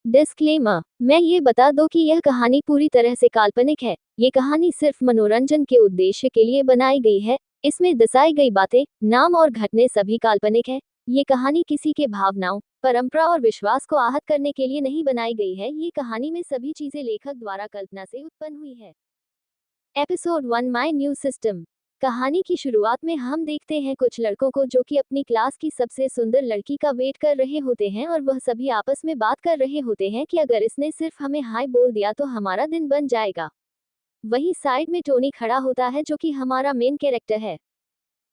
Disclaimer, मैं ये बता दूं कि यह कहानी पूरी तरह से काल्पनिक है। ये कहानी सिर्फ मनोरंजन के उद्देश्य के लिए बनाई गई है। इसमें दर्शाई गई बातें, नाम और घटने सभी काल्पनिक है। ये कहानी किसी के भावनाओं, परंपरा और विश्वास को आहत करने के लिए नहीं बनाई गई है। ये कहानी में सभी चीजें लेखक द्वारा कल्पना से उत्पन्न हुई है। Episode 1 my new system. कहानी की शुरुआत में हम देखते हैं कुछ लड़कों को जो कि अपनी क्लास की सबसे सुंदर लड़की का वेट कर रहे होते हैं और वह सभी आपस में बात कर रहे होते हैं कि अगर इसने सिर्फ हमें हाय बोल दिया तो हमारा दिन बन जाएगा। वहीं साइड में टोनी खड़ा होता है जो कि हमारा मेन कैरेक्टर है।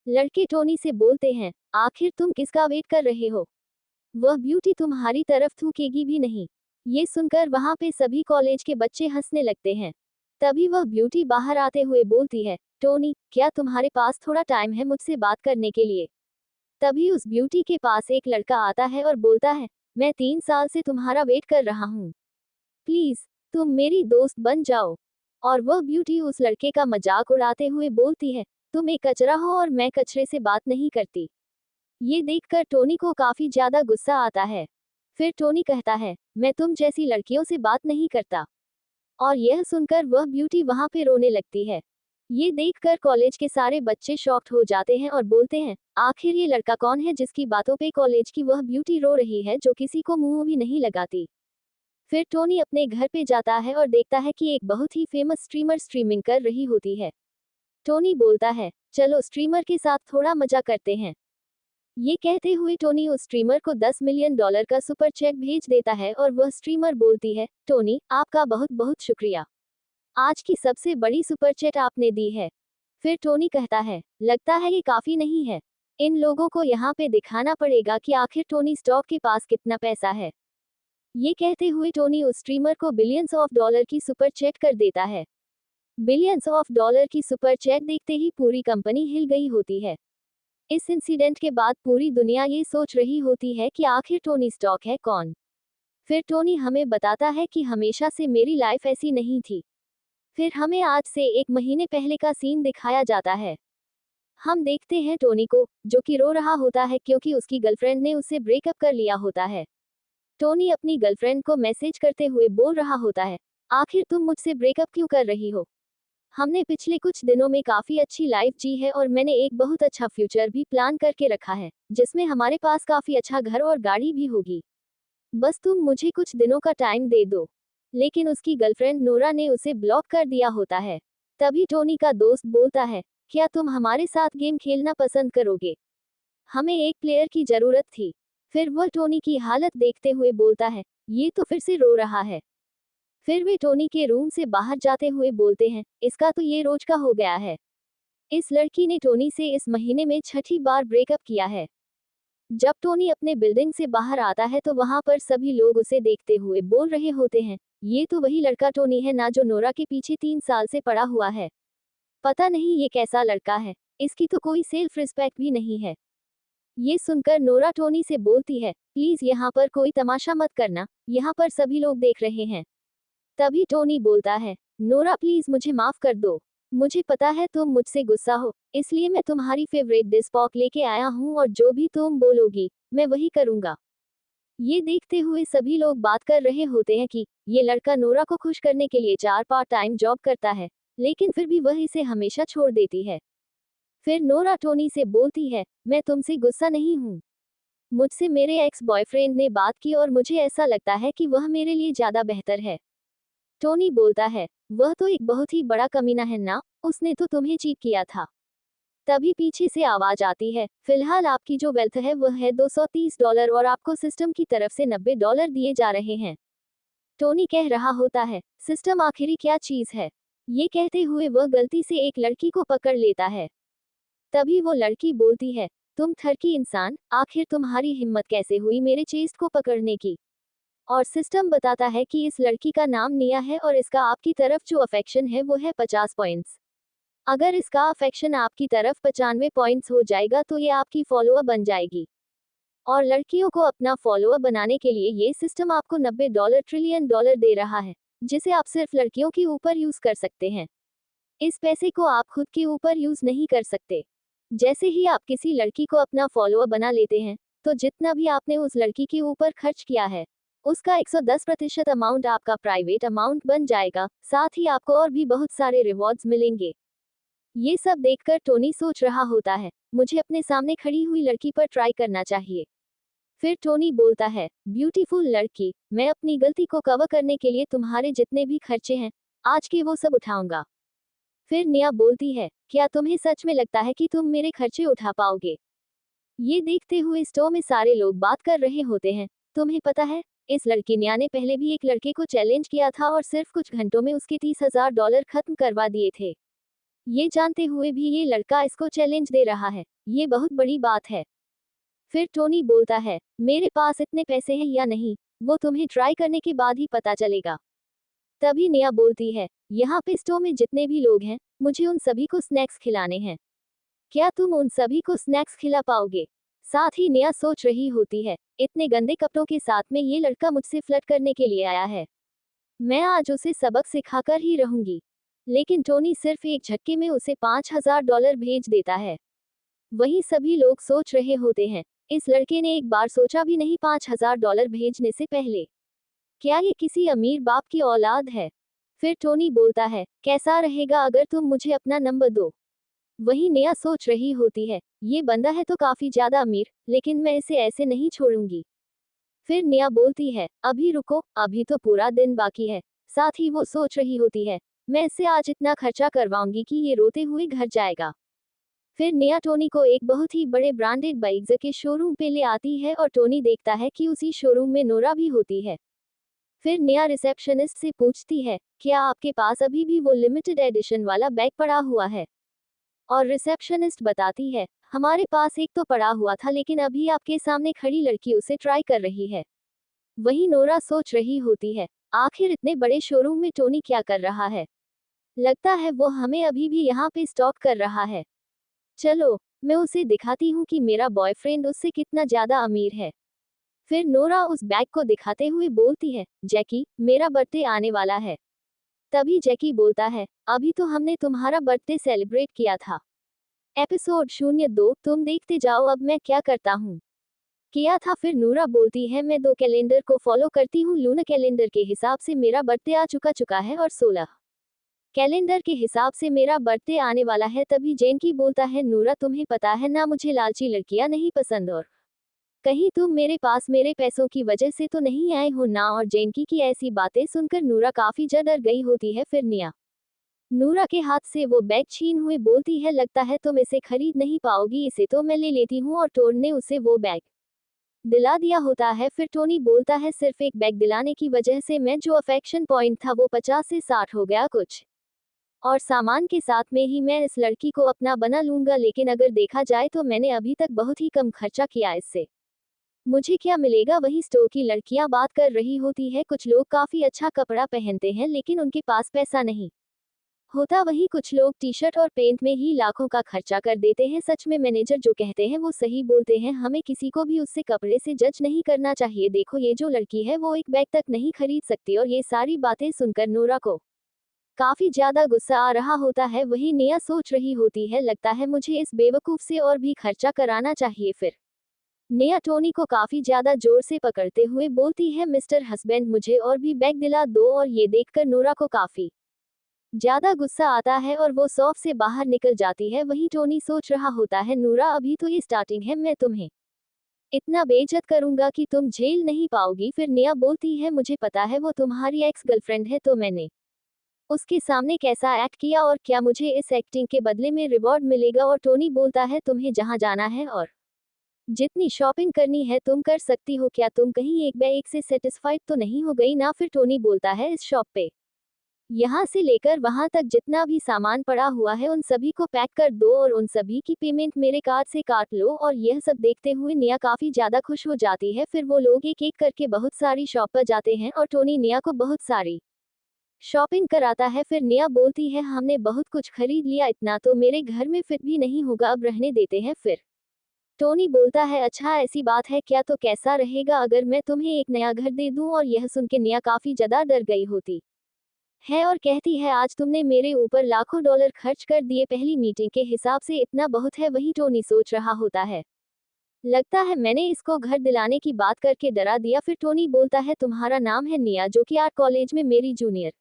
लड़के टोनी से बोलते हैं, आखिर तुम किसका वेट कर रहे हो? वह ब्यूटी तुम्हारी तरफ थूकेगी भी नहीं। ये सुनकर वहां पे सभी कॉलेज के बच्चे हंसने लगते हैं। तभी वह ब्यूटी बाहर आते हुए बोलती है, टोनी, क्या तुम्हारे पास थोड़ा टाइम है मुझसे बात करने के लिए? तभी उस ब्यूटी के पास एक लड़का आता है और बोलता है, मैं 3 साल से तुम्हारा वेट कर रहा हूँ। प्लीज, तुम मेरी दोस्त बन जाओ। और वह ब्यूटी उस लड़के का मजाक उड़ाते हुए बोलती है, तुम एक कचरा हो और मैं कचरे से बात नहीं करती। ये देखकर टोनी को काफी ज्यादा गुस्सा आता है। फिर टोनी कहता है, मैं तुम जैसी लड़कियों से बात नहीं करता। और यह सुनकर वह ब्यूटी वहां पे रोने लगती है। ये देखकर कॉलेज के सारे बच्चे शॉक्ड हो जाते हैं और बोलते हैं, आखिर ये लड़का कौन है जिसकी बातों पे कॉलेज की वह ब्यूटी रो रही है जो किसी को मुंह भी नहीं लगाती। फिर टोनी अपने घर पे जाता है और देखता है कि एक बहुत ही फेमस स्ट्रीमर स्ट्रीमिंग कर रही होती है। टोनी बोलता है, चलो स्ट्रीमर के साथ थोड़ा मजा करते हैं। ये कहते हुए टोनी उस स्ट्रीमर को $10 मिलियन का सुपर चैट भेज देता है और वह स्ट्रीमर बोलती है, टोनी, आपका बहुत बहुत शुक्रिया। आज की सबसे बड़ी सुपर चैट आपने दी है। फिर टोनी कहता है, लगता है ये काफी नहीं है। इन लोगों को यहाँ पे दिखाना पड़ेगा कि आखिर टोनी स्टॉक के पास कितना पैसा है। ये कहते हुए टोनी उस स्ट्रीमर को बिलियंस ऑफ डॉलर की सुपर चैट कर देता है। बिलियंस ऑफ डॉलर की सुपर चैट देखते ही पूरी कंपनी हिल गई होती है। इस इंसिडेंट के बाद पूरी दुनिया ये सोच रही होती है कि आखिर टोनी स्टॉक है कौन। फिर टोनी हमें बताता है कि हमेशा से मेरी लाइफ ऐसी नहीं थी। फिर हमें आज से 1 महीने पहले का सीन दिखाया जाता है। हम देखते हैं टोनी को, जो कि रो रहा होता है क्योंकि उसकी गर्लफ्रेंड ने उससे ब्रेकअप कर लिया होता है। टोनी अपनी गर्लफ्रेंड को मैसेज करते हुए बोल रहा होता है, आखिर तुम मुझसे ब्रेकअप क्यों कर रही हो? हमने पिछले कुछ दिनों में काफी अच्छी लाइफ जी है और मैंने एक बहुत अच्छा फ्यूचर भी प्लान करके रखा है, जिसमें हमारे पास काफी अच्छा घर और गाड़ी भी होगी। बस तुम मुझे कुछ दिनों का टाइम दे दो। लेकिन उसकी गर्लफ्रेंड नोरा ने उसे ब्लॉक कर दिया होता है। तभी टोनी का दोस्त बोलता है, क्या तुम हमारे साथ गेम खेलना पसंद करोगे? हमें एक प्लेयर की जरूरत थी। फिर वह टोनी की हालत देखते हुए बोलता है, ये तो फिर से रो रहा है। फिर वे टोनी के रूम से बाहर जाते हुए बोलते हैं, इसका तो ये रोज का हो गया है। इस लड़की ने टोनी से इस महीने में 6ठी बार ब्रेकअप किया है। जब टोनी अपने बिल्डिंग से बाहर आता है तो वहां पर सभी लोग उसे देखते हुए बोल रहे होते हैं, ये तो वही लड़का टोनी है ना जो नोरा के पीछे 3 साल से पड़ा हुआ है। पता नहीं ये कैसा लड़का है, इसकी तो कोई सेल्फ रिस्पेक्ट भी नहीं है। ये सुनकर नोरा टोनी से बोलती है, प्लीज यहाँ पर कोई तमाशा मत करना, यहाँ पर सभी लोग देख रहे हैं। तभी टोनी बोलता है, नोरा प्लीज मुझे माफ कर दो। मुझे पता है तुम मुझसे गुस्सा हो, इसलिए मैं तुम्हारी फेवरेट डिश पॉक लेके आया हूँ और जो भी तुम बोलोगी, मैं वही करूँगा। ये देखते हुए सभी लोग बात कर रहे होते हैं कि ये लड़का नोरा को खुश करने के लिए 4 पार्ट टाइम जॉब करता है, लेकिन फिर भी वह इसे हमेशा छोड़ देती है। फिर नोरा टोनी से बोलती है, मैं तुमसे गुस्सा नहीं हूँ। मुझसे मेरे एक्स बॉयफ्रेंड ने बात की और मुझे ऐसा लगता है कि वह मेरे लिए ज्यादा बेहतर है। टोनी बोलता है, वह तो एक बहुत ही बड़ा कमीना है ना, उसने तो तुम्हें चीट किया था। तभी पीछे से आवाज आती है, फिलहाल आपकी जो वेल्थ है वह है $230 और आपको सिस्टम की तरफ से $90 दिए जा रहे हैं। टोनी कह रहा होता है, सिस्टम आखिरी क्या चीज है? ये कहते हुए वह गलती से एक लड़की को पकड़ लेता है। तभी वो लड़की बोलती है, तुम ठरकी इंसान, आखिर तुम्हारी हिम्मत कैसे हुई मेरे चेस्ट को पकड़ने की? और सिस्टम बताता है कि इस लड़की का नाम निया है और इसका आपकी तरफ जो अफेक्शन है वो है 50 पॉइंट्स। अगर इसका अफेक्शन आपकी तरफ 95 पॉइंट्स हो जाएगा तो ये आपकी फॉलोअर बन जाएगी। और लड़कियों को अपना फॉलोअर बनाने के लिए ये सिस्टम आपको $90 ट्रिलियन दे रहा है, जिसे आप सिर्फ लड़कियों के ऊपर यूज कर सकते हैं। इस पैसे को आप खुद के ऊपर यूज नहीं कर सकते। जैसे ही आप किसी लड़की को अपना फॉलोअर बना लेते हैं, तो जितना भी आपने उस लड़की के ऊपर खर्च किया है, उसका 110% अमाउंट आपका प्राइवेट अमाउंट बन जाएगा, साथ ही आपको और भी बहुत सारे रिवॉर्ड्स मिलेंगे। ये सब देखकर टोनी सोच रहा होता है, मुझे अपने सामने खड़ी हुई लड़की पर ट्राई करना चाहिए। फिर टोनी बोलता है, ब्यूटीफुल लड़की, मैं अपनी गलती को कवर करने के लिए तुम्हारे जितने भी खर्चे हैं, आज के वो सब उठाऊंगा। फिर निया बोलती है, क्या तुम्हें सच में लगता है कि तुम मेरे खर्चे उठा पाओगे? ये देखते हुए स्टोर में सारे लोग बात कर रहे होते हैं। तुम्हें पता है, इस लड़की निया ने पहले भी एक लड़के को चैलेंज किया था और सिर्फ कुछ घंटों में उसके $30,000 खत्म करवा दिए थे। ये जानते हुए भी ये लड़का इसको चैलेंज दे रहा है, ये बहुत बड़ी बात है। फिर टोनी बोलता है, मेरे पास इतने पैसे हैं या नहीं, वो तुम्हें ट्राई करने के बाद ही पता चलेगा। तभी निया बोलती है, यहाँ पे स्टोर में जितने भी लोग हैं, मुझे उन सभी को स्नैक्स खिलाने हैं। क्या तुम उन सभी को स्नैक्स खिला पाओगे? साथ ही निया सोच रही होती है, इतने गंदे कपड़ों के साथ में ये लड़का मुझसे फ्लर्ट करने के लिए आया है। मैं आज उसे सबक सिखाकर ही रहूंगी। लेकिन टोनी सिर्फ एक झटके में उसे $5,000 भेज देता है। वहीं सभी लोग सोच रहे होते हैं, इस लड़के ने एक बार सोचा भी नहीं $5,000 भेजने से पहले। क्या ये किसी अमीर बाप की औलाद है? फिर टोनी बोलता है, कैसा रहेगा अगर तुम मुझे अपना नंबर दो? वहीं निया सोच रही होती है, ये बंदा है तो काफी ज्यादा अमीर, लेकिन मैं इसे ऐसे नहीं छोड़ूंगी। फिर निया बोलती है, अभी रुको, अभी तो पूरा दिन बाकी है। साथ ही वो सोच रही होती है, मैं इससे आज इतना खर्चा करवाऊंगी कि ये रोते हुए घर जाएगा। फिर निया टोनी को एक बहुत ही बड़े ब्रांडेड बाइक्स के शोरूम पे ले आती है और टोनी देखता है कि उसी शोरूम में नोरा भी होती है। फिर निया रिसेप्शनिस्ट से पूछती है, क्या आपके पास अभी भी वो लिमिटेड एडिशन वाला बैग पड़ा हुआ है? और रिसेप्शनिस्ट बताती है, हमारे पास एक तो पड़ा हुआ था, लेकिन अभी आपके सामने खड़ी लड़की उसे ट्राई कर रही है। वहीं नोरा सोच रही होती है, आखिर इतने बड़े शोरूम में टोनी क्या कर रहा है? लगता है वो हमें अभी भी यहाँ पे स्टॉक कर रहा है। चलो, मैं उसे दिखाती हूँ कि मेरा बॉयफ्रेंड उससे कितना ज्यादा अमीर है। फिर नोरा उस बैग को दिखाते हुए बोलती है, जैकी, मेरा बर्थडे आने वाला है। तभी जैकी बोलता है, अभी तो हमने तुम्हारा बर्थडे सेलिब्रेट किया था। एपिसोड 02, तुम देखते जाओ अब मैं क्या करता हूँ। किया था। फिर नूरा बोलती है, मैं 2 कैलेंडर को फॉलो करती हूँ, लूना कैलेंडर के हिसाब से मेरा बर्थडे आ चुका है और 16 कैलेंडर के हिसाब से मेरा बर्थडे आने वाला है। तभी जेन की बोलता है, नूरा तुम्हें पता है ना, मुझे लालची लड़कियां नहीं पसंद, और कहीं तुम मेरे पास मेरे पैसों की वजह से तो नहीं आए हो ना? और जेनकी की ऐसी बातें सुनकर नूरा काफी डर गई होती है। फिर निया नूरा के हाथ से वो बैग छीन हुए बोलती है, लगता है तुम इसे खरीद नहीं पाओगी, इसे तो मैं ले लेती हूँ। और टोन ने उसे वो बैग दिला दिया होता है। फिर टोनी बोलता है, सिर्फ एक बैग दिलाने की वजह से मैं जो अफेक्शन पॉइंट था वो 50 से 60 हो गया कुछ, और सामान के साथ में ही मैं इस लड़की को अपना बना लूंगा। लेकिन अगर देखा जाए तो मैंने अभी तक बहुत ही कम खर्चा किया, इससे मुझे क्या मिलेगा? वही स्टोर की लड़कियां बात कर रही होती है, कुछ लोग काफी अच्छा कपड़ा पहनते हैं लेकिन उनके पास पैसा नहीं होता, वहीं कुछ लोग टी शर्ट और पेंट में ही लाखों का खर्चा कर देते हैं। सच में मैनेजर जो कहते हैं वो सही बोलते हैं, हमें किसी को भी उससे कपड़े से जज नहीं करना चाहिए। देखो, ये जो लड़की है वो एक बैग तक नहीं खरीद सकती। और ये सारी बातें सुनकर नोरा को काफी ज्यादा गुस्सा आ रहा होता है। वही निया सोच रही होती है, लगता है मुझे इस बेवकूफ से और भी खर्चा कराना चाहिए। फिर निया टोनी को काफी ज्यादा जोर से पकड़ते हुए बोलती है, मिस्टर हस्बैंड, मुझे और भी बैग दिला दो। और ये देखकर नोरा को काफी ज्यादा गुस्सा आता है और वो शॉप से बाहर निकल जाती है। वहीं टोनी सोच रहा होता है, नूरा अभी तो ये स्टार्टिंग है, मैं तुम्हें इतना बेइज्जत करूंगा कि तुम झेल नहीं पाओगी। फिर निया बोलती है, मुझे पता है वो तुम्हारी एक्स गर्लफ्रेंड है, तो मैंने उसके सामने कैसा एक्ट किया और क्या मुझे इस एक्टिंग के बदले में रिवॉर्ड मिलेगा? और टोनी बोलता है, तुम्हें जहां जाना है और जितनी शॉपिंग करनी है तुम कर सकती हो, क्या तुम कहीं एक बैग से सेटिस्फाइड तो नहीं हो गई ना? फिर टोनी बोलता है, इस शॉप पे यहाँ से लेकर वहां तक जितना भी सामान पड़ा हुआ है उन सभी को पैक कर दो और उन सभी की पेमेंट मेरे कार्ड से काट लो। और यह सब देखते हुए निया काफी ज्यादा खुश हो जाती है। फिर वो लोग एक एक करके बहुत सारी शॉप पर जाते हैं और टोनी निया को बहुत सारी शॉपिंग कराता है। फिर निया बोलती है, हमने बहुत कुछ खरीद लिया, इतना तो मेरे घर में फिट भी नहीं होगा, अब रहने देते हैं। फिर टोनी बोलता है, अच्छा ऐसी बात है क्या? तो कैसा रहेगा अगर मैं तुम्हें एक नया घर दे दूं? और यह सुन के निया काफी ज्यादा डर गई होती है और कहती है, आज तुमने मेरे ऊपर लाखों डॉलर खर्च कर दिए, पहली मीटिंग के हिसाब से इतना बहुत है। वही टोनी सोच रहा होता है, लगता है मैंने इसको घर दिलाने की बात करके डरा दिया। फिर टोनी बोलता है तुम्हारा नाम है निया, जो कि आर्ट कॉलेज में मेरी जूनियर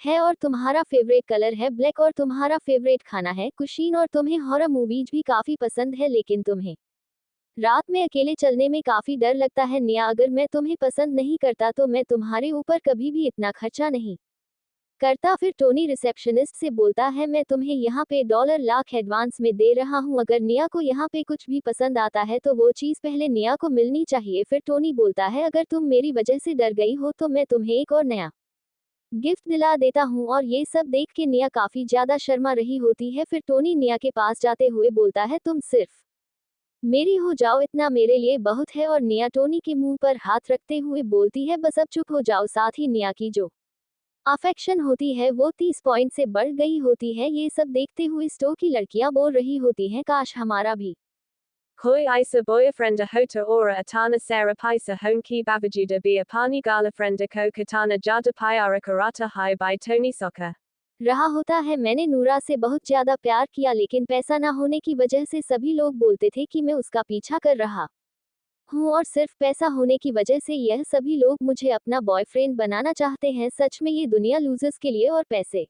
है, और तुम्हारा फेवरेट कलर है ब्लैक, और तुम्हारा फेवरेट खाना है कुशीन, और तुम्हें हॉरर मूवीज भी काफी पसंद है, लेकिन तुम्हें रात में अकेले चलने में काफी डर लगता है। निया, अगर मैं तुम्हें पसंद नहीं करता तो मैं तुम्हारे ऊपर कभी भी इतना खर्चा नहीं करता। फिर टोनी रिसेप्शनिस्ट से बोलता है मैं तुम्हें यहाँ पे $1,00,000 एडवांस में दे रहा हूँ, अगर निया को यहाँ पे कुछ भी पसंद आता है तो वो चीज पहले निया को मिलनी चाहिए। फिर टोनी बोलता है अगर तुम मेरी वजह से डर गई हो तो मैं तुम्हें एक और नया गिफ्ट दिला देता हूँ, और ये सब देख के निया काफी ज्यादा शर्मा रही होती है। फिर टोनी निया के पास जाते हुए बोलता है तुम सिर्फ मेरी हो जाओ, इतना मेरे लिए बहुत है, और निया टोनी के मुंह पर हाथ रखते हुए बोलती है बस अब चुप हो जाओ। साथ ही निया की जो अफेक्शन होती है वो 30 पॉइंट से बढ़ गई होती है। ये सब देखते हुए स्टो की लड़कियां बोल रही होती हैं काश हमारा भी Hoi isa boyfrienda hota ora atana Sarah paisa honki babajuda bia pani gala frienda ko katana jada pyara karata hai by Tony Soccer. रहा होता है। मैंने नूरा से बहुत ज्यादा प्यार किया, लेकिन पैसा ना होने की वजह से सभी लोग बोलते थे कि मैं उसका पीछा कर रहा हूँ, और सिर्फ पैसा होने की वजह से यह सभी लोग मुझे अपना बॉयफ्रेंड बनाना चाहते हैं। सच में ये दुनिया लूजर्स के लिए और पैसे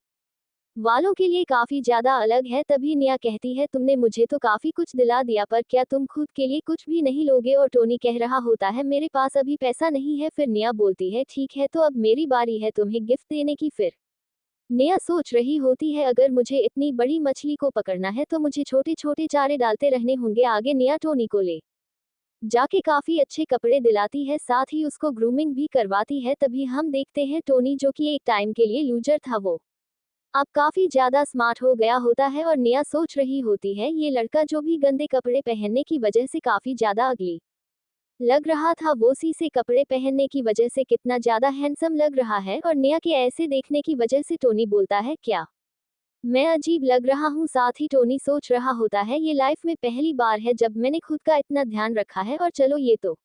वालों के लिए काफी ज्यादा अलग है। तभी निया कहती है तुमने मुझे तो काफी कुछ दिला दिया, पर क्या तुम खुद के लिए कुछ भी नहीं लोगे? और टोनी कह रहा होता है मेरे पास अभी पैसा नहीं है। फिर निया बोलती है ठीक है, तो अब मेरी बारी है तुम्हें गिफ्ट देने की। फिर निया सोच रही होती है अगर मुझे इतनी बड़ी मछली को पकड़ना है तो मुझे छोटे छोटे चारे डालते रहने होंगे। आगे निया टोनी को ले जाके काफी अच्छे कपड़े दिलाती है, साथ ही उसको ग्रूमिंग भी करवाती है। तभी हम देखते हैं टोनी, जो कि एक टाइम के लिए लूजर था, वो अब काफी ज्यादा स्मार्ट हो गया होता है। और निया सोच रही होती है ये लड़का जो भी गंदे कपड़े पहनने की वजह से काफी ज्यादा अगली लग रहा था, वो सी से कपड़े पहनने की वजह से कितना ज्यादा हैंडसम लग रहा है। और निया के ऐसे देखने की वजह से टोनी बोलता है क्या मैं अजीब लग रहा हूँ? साथ ही टोनी सोच रहा होता है ये लाइफ में पहली बार है जब मैंने खुद का इतना ध्यान रखा है, और चलो ये तो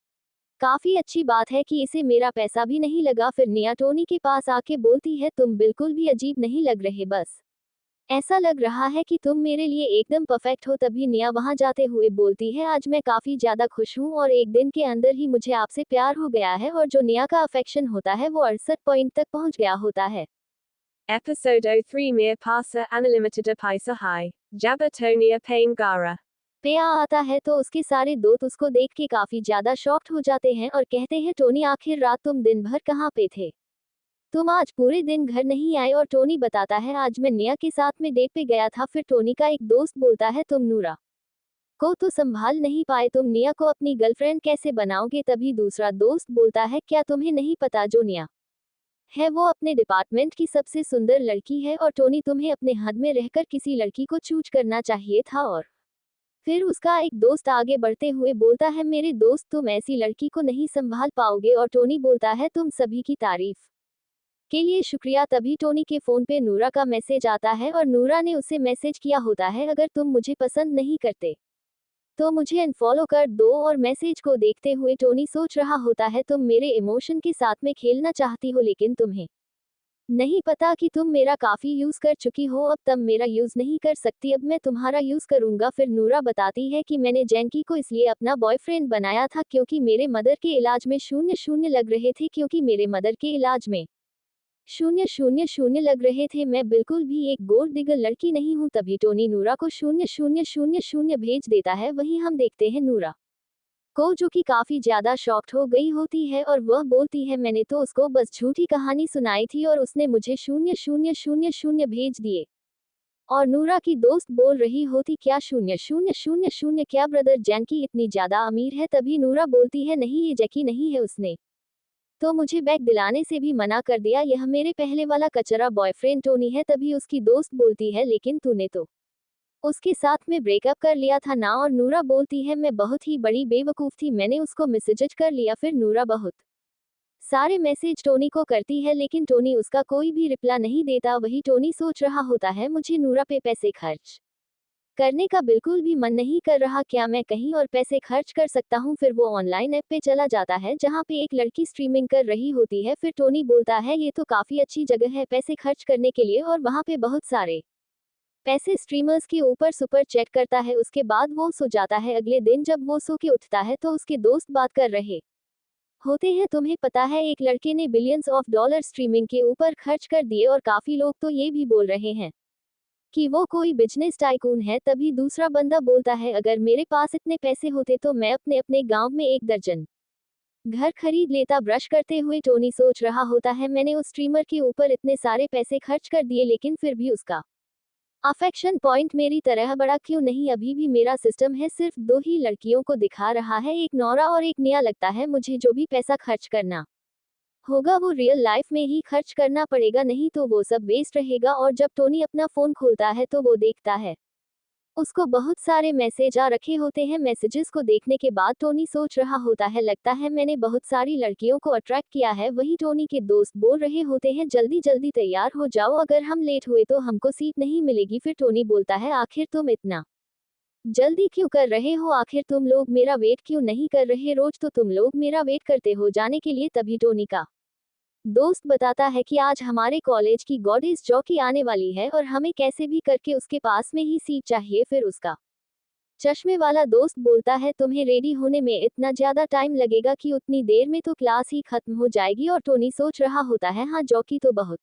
काफी अच्छी बात है कि इसे मेरा पैसा भी नहीं लगा। फिर निया टोनी के पास आके बोलती है तुम बिल्कुल भी अजीब नहीं लग रहे, बस ऐसा लग रहा है कि तुम मेरे लिए एकदम परफेक्ट हो। तभी निया वहां जाते हुए बोलती है आज मैं काफी ज्यादा खुश हूँ, और एक दिन के अंदर ही मुझे आपसे प्यार हो गया है। और जो निया का अफेक्शन होता है वो 68 पॉइंट तक पहुंच गया होता है। Episode 03 Mir Pasa Analimitida Paisa Hai. Jabba Tonia Pain Gara. पे आता है तो उसके सारे दोस्त उसको देख के काफी ज्यादा शॉक्ड हो जाते हैं और कहते हैं टोनी आखिर रात तुम दिन भर कहाँ पे थे? तुम आज पूरे दिन घर नहीं आए? और टोनी बताता है आज मैं निया के साथ में डेट पे गया था। फिर टोनी का एक दोस्त बोलता है तुम नूरा को तो संभाल नहीं पाए, तुम निया को अपनी गर्लफ्रेंड कैसे बनाओगे? तभी दूसरा दोस्त बोलता है क्या तुम्हें नहीं पता जो निया है वो अपने डिपार्टमेंट की सबसे सुंदर लड़की है, और टोनी तुम्हें अपने हद में रहकर किसी लड़की को चूज करना चाहिए था। और फिर उसका एक दोस्त आगे बढ़ते हुए बोलता है मेरे दोस्त तुम ऐसी लड़की को नहीं संभाल पाओगे। और टोनी बोलता है तुम सभी की तारीफ के लिए शुक्रिया। तभी टोनी के फोन पे नूरा का मैसेज आता है, और नूरा ने उसे मैसेज किया होता है अगर तुम मुझे पसंद नहीं करते तो मुझे अनफॉलो कर दो। और मैसेज को देखते हुए टोनी सोच रहा होता है तुम मेरे इमोशन के साथ में खेलना चाहती हो, लेकिन तुम्हें नहीं पता कि तुम मेरा काफी यूज कर चुकी हो, अब तुम मेरा यूज नहीं कर सकती, अब मैं तुम्हारा यूज करूंगा। फिर नूरा बताती है कि मैंने जैंकी को इसलिए अपना बॉयफ्रेंड बनाया था क्योंकि मेरे मदर के इलाज में 0-0 लग रहे थे, क्योंकि मेरे मदर के इलाज में 0-0-0 लग रहे थे। मैं बिल्कुल भी एक गोल्ड डिगर लड़की नहीं हूँ। तभी टोनी नूरा को 0-0-0 भेज देता है। वहीं हम देखते हैं नूरा को, जो कि काफी ज्यादा शॉक्ड हो गई होती है, और वह बोलती है मैंने तो उसको बस झूठी कहानी सुनाई थी और उसने मुझे 0-0-0 भेज दिए। और नूरा की दोस्त बोल रही होती क्या 0-0-0 क्या ब्रदर जैंकी इतनी ज्यादा अमीर है? तभी नूरा बोलती है नहीं ये जैकी नहीं है, उसने तो मुझे बैग दिलाने से भी मना कर दिया, यह मेरे पहले वाला कचरा बॉयफ्रेंड टोनी है। तभी उसकी दोस्त बोलती है लेकिन तूने तो उसके साथ में ब्रेकअप कर लिया था ना? और नूरा बोलती है मैं बहुत ही बड़ी बेवकूफ थी, मैंने उसको मैसेज कर लिया। फिर नूरा बहुत सारे मैसेज टोनी को करती है, लेकिन टोनी उसका कोई भी रिप्लाई नहीं देता। वही टोनी सोच रहा होता है मुझे नूरा पे पैसे खर्च करने का बिल्कुल भी मन नहीं कर रहा, क्या मैं कहीं और पैसे खर्च कर सकता हूँ? फिर वो ऑनलाइन ऐप पे चला जाता है जहाँ पे एक लड़की स्ट्रीमिंग कर रही होती है। फिर टोनी बोलता है ये तो काफी अच्छी जगह है पैसे खर्च करने के लिए, और वहाँ पे बहुत सारे पैसे स्ट्रीमर्स के ऊपर सुपर चैट करता है, उसके बाद वो सो जाता है। अगले दिन जब वो सो के उठता है तो उसके दोस्त बात कर रहे होते हैं। तुम्हें पता है एक लड़के ने बिलियंस ऑफ डॉलर स्ट्रीमिंग के ऊपर खर्च कर दिए और काफी लोग तो ये भी बोल रहे हैं कि वो कोई बिजनेस टाइकून है। तभी दूसरा बंदा बोलता है अगर मेरे पास इतने पैसे होते तो मैं अपने अपने गांव में 1 दर्जन घर खरीद लेता। ब्रश करते हुए टोनी सोच रहा होता है मैंने उस स्ट्रीमर के ऊपर इतने सारे पैसे खर्च कर दिए लेकिन फिर भी उसका अफेक्शन पॉइंट मेरी तरह बड़ा क्यों नहीं। अभी भी मेरा सिस्टम है सिर्फ 2 ही लड़कियों को दिखा रहा है, एक नोरा और एक निया। लगता है मुझे जो भी पैसा खर्च करना होगा वो रियल लाइफ में ही खर्च करना पड़ेगा, नहीं तो वो सब वेस्ट रहेगा। और जब टोनी अपना फोन खोलता है तो वो देखता है उसको बहुत सारे मैसेज आ रखे होते हैं। मैसेजेस को देखने के बाद टोनी सोच रहा होता है लगता है मैंने बहुत सारी लड़कियों को अट्रैक्ट किया है। वही टोनी के दोस्त बोल रहे होते हैं जल्दी जल्दी तैयार हो जाओ, अगर हम लेट हुए तो हमको सीट नहीं मिलेगी। फिर टोनी बोलता है आखिर तुम इतना जल्दी क्यों कर रहे हो, आखिर तुम लोग मेरा वेट क्यों नहीं कर रहे, रोज तो तुम लोग मेरा वेट करते हो जाने के लिए। तभी टोनी का दोस्त बताता है कि आज हमारे कॉलेज की गॉडेस जॉकी आने वाली है और हमें कैसे भी करके उसके पास में ही सीट चाहिए। फिर उसका चश्मे वाला दोस्त बोलता है तुम्हें रेडी होने में इतना ज्यादा टाइम लगेगा कि उतनी देर में तो क्लास ही खत्म हो जाएगी। और टोनी सोच रहा होता है हाँ जॉकी तो बहुत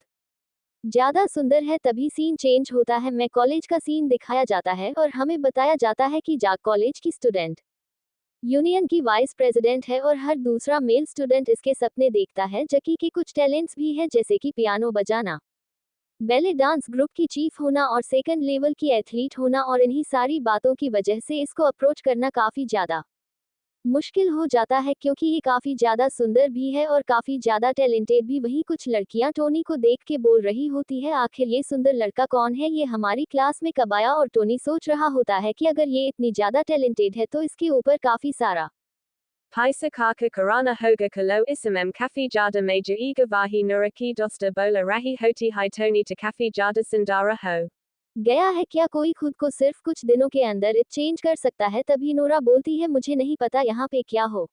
ज्यादा सुंदर है। तभी सीन चेंज होता है, मैं कॉलेज का सीन दिखाया जाता है और हमें बताया जाता है कि जाक कॉलेज की स्टूडेंट यूनियन की वाइस प्रेसिडेंट है और हर दूसरा मेल स्टूडेंट इसके सपने देखता है। जकी के कुछ टैलेंट्स भी है जैसे कि पियानो बजाना, बैले डांस ग्रुप की चीफ होना और सेकंड लेवल की एथलीट होना। और इन्हीं सारी बातों की वजह से इसको अप्रोच करना काफी ज्यादा मुश्किल हो जाता है क्योंकि ये काफी ज्यादा सुंदर भी है और काफी ज्यादा टैलेंटेड भी। वहीं कुछ लड़कियां टोनी को देख के बोल रही होती है आखिर ये सुंदर लड़का कौन है, ये हमारी क्लास में कब आया। और टोनी सोच रहा होता है कि अगर ये इतनी ज्यादा टैलेंटेड है तो इसके ऊपर काफी सारा Paisa kaka karana hoga kalo isamem kafi jada major ega vahi nuraki dosta bola rahi hoti hitoni to kafi jada sindara ho. गया है क्या कोई खुद को सिर्फ कुछ दिनों के अंदर चेंज कर सकता है। तभी नोरा बोलती है मुझे नहीं पता यहाँ पे क्या हो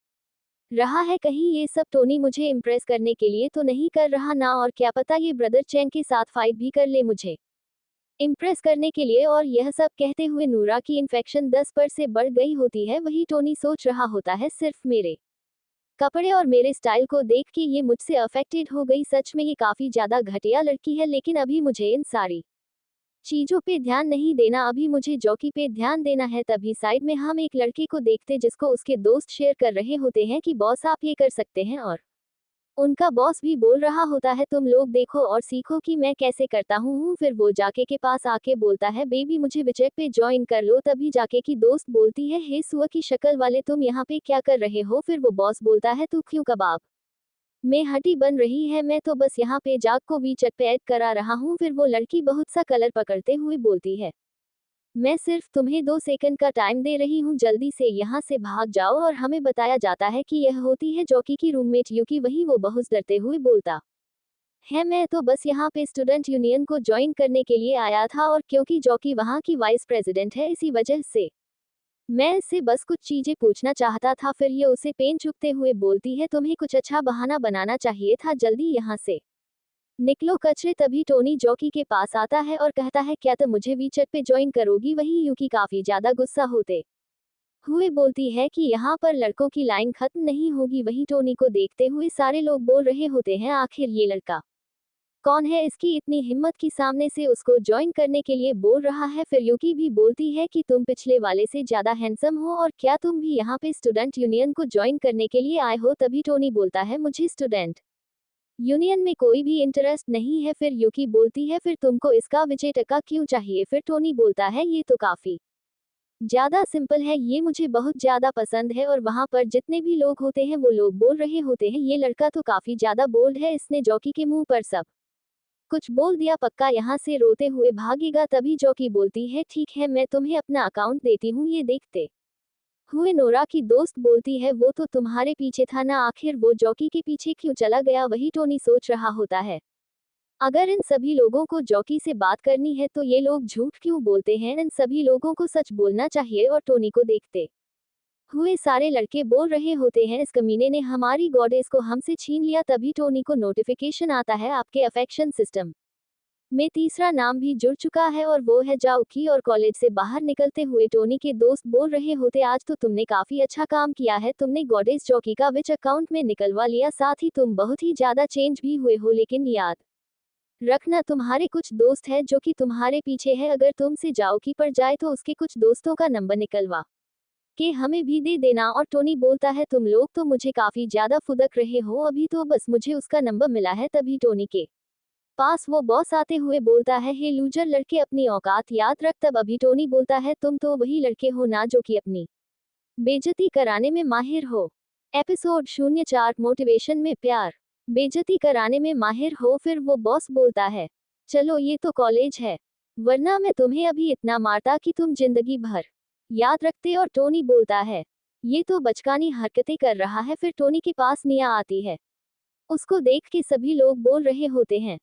रहा है, कहीं ये सब टोनी मुझे इम्प्रेस करने के लिए तो नहीं कर रहा ना, और क्या पता ये ब्रदर चैंग के साथ फाइट भी कर ले मुझे इम्प्रेस करने के लिए। और यह सब कहते हुए नूरा की इन्फेक्शन 10 पर से बढ़ गई होती है। वही टोनी सोच रहा होता है सिर्फ मेरे कपड़े और मेरे स्टाइल को देख के ये मुझसे अफेक्टेड हो गई। सच में ये काफी ज्यादा घटिया लड़की है, लेकिन अभी मुझे इन सारी चीजों पे ध्यान नहीं देना, अभी मुझे जॉकी पे ध्यान देना है। तभी साइड में हम एक लड़के को देखते जिसको उसके दोस्त शेयर कर रहे होते हैं कि बॉस आप ये कर सकते हैं, और उनका बॉस भी बोल रहा होता है तुम लोग देखो और सीखो कि मैं कैसे करता हूँ। फिर वो जाके के पास आके बोलता है बेबी मुझे विचेट पे ज्वाइन कर लो। तभी जाके की दोस्त बोलती है हे सुअर की शक्ल वाले तुम यहाँ पे क्या कर रहे हो। फिर वो बॉस बोलता है तू क्यों कबाब में हड्डी बन रही है, मैं तो बस यहाँ पे जाक को वीचेट पे ऐड करा रहा हूँ। फिर वो लड़की बहुत सा कलर पकड़ते हुए बोलती है मैं सिर्फ तुम्हें 2 सेकंड का टाइम दे रही हूँ, जल्दी से यहाँ से भाग जाओ। और हमें बताया जाता है कि यह होती है जॉकी की रूममेट यूकी। वही वो बहुत डरते हुए बोलता है मैं तो बस यहाँ पे स्टूडेंट यूनियन को ज्वाइन करने के लिए आया था, और क्योंकि जॉकी वहाँ की वाइस प्रेसिडेंट है इसी वजह से मैं इससे बस कुछ चीजें पूछना चाहता था। फिर ये उसे पेन चुभते हुए बोलती है तुम्हें कुछ अच्छा बहाना बनाना चाहिए था, जल्दी यहाँ से निकलो कचरे। तभी टोनी जॉकी के पास आता है और कहता है क्या तुम मुझे वीचेट पे ज्वाइन करोगी। वही यूकी काफी ज्यादा गुस्सा होते हुए बोलती है कि यहाँ पर लड़कों की लाइन खत्म नहीं होगी। वही टोनी को देखते हुए सारे लोग बोल रहे होते हैं आखिर ये लड़का कौन है, इसकी इतनी हिम्मत की सामने से उसको ज्वाइन करने के लिए बोल रहा है। फिर यूकी भी बोलती है कि तुम पिछले वाले से ज्यादा हैंडसम हो, और क्या तुम भी यहाँ पे स्टूडेंट यूनियन को ज्वाइन करने के लिए आए हो। तभी टोनी बोलता है मुझे स्टूडेंट यूनियन में कोई भी इंटरेस्ट नहीं है। फिर यूकी बोलती है फिर तुमको इसका विजय टका क्यों चाहिए। फिर टोनी बोलता है ये तो काफी ज्यादा सिंपल है, ये मुझे बहुत ज्यादा पसंद है। और वहां पर जितने भी लोग होते हैं वो लोग बोल रहे होते हैं ये लड़का तो काफी ज्यादा बोल्ड है, इसने जॉकी के मुंह पर सब कुछ बोल दिया, पक्का यहाँ से रोते हुए भागेगा। तभी जॉकी बोलती है ठीक है मैं तुम्हें अपना अकाउंट देती हूँ। ये देखते हुए नोरा की दोस्त बोलती है वो तो तुम्हारे पीछे था ना, आखिर वो जॉकी के पीछे क्यों चला गया। वही टोनी सोच रहा होता है अगर इन सभी लोगों को जॉकी से बात करनी है तो ये लोग झूठ क्यों बोलते हैं, इन सभी लोगों को सच बोलना चाहिए। और टोनी को देखते हुए सारे लड़के बोल रहे होते हैं इस कमीने ने हमारी गॉडेस को हमसे छीन लिया। तभी टोनी को नोटिफिकेशन आता है आपके अफेक्शन सिस्टम में तीसरा नाम भी जुड़ चुका है और वो है जाओकी। और कॉलेज से बाहर निकलते हुए टोनी के दोस्त बोल रहे होते, आज तो तुमने काफी अच्छा काम किया है, तुमने गॉडेस जॉकी का विच अकाउंट में निकलवा लिया, साथ ही तुम बहुत ही ज्यादा चेंज भी हुए हो, लेकिन याद रखना तुम्हारे कुछ दोस्त है जो कि तुम्हारे पीछे है, अगर तुमसे जाओकी पर जाए तो उसके कुछ दोस्तों का नंबर निकलवा के हमें भी दे देना। और टोनी बोलता है, तुम लोग तो मुझे काफी ज्यादा फुदक रहे हो, अभी तो बस मुझे उसका नंबर मिला है। तभी टोनी के पास वो बॉस आते हुए बोलता है, हे लूजर लड़के, अपनी औकात याद रख। तब अभी टोनी बोलता है, तुम तो वही लड़के हो ना जो कि अपनी बेइज्जती कराने में माहिर हो। एपिसोड 04 मोटिवेशन में प्यार। बेइज्जती कराने में माहिर हो। फिर वो बॉस बोलता है, चलो ये तो कॉलेज है, वरना मैं तुम्हें अभी इतना मारता कि तुम जिंदगी भर याद रखते। और टोनी बोलता है, ये तो बचकानी हरकतें कर रहा है। फिर टोनी के पास निया आती है, उसको देख के सभी लोग बोल रहे होते हैं,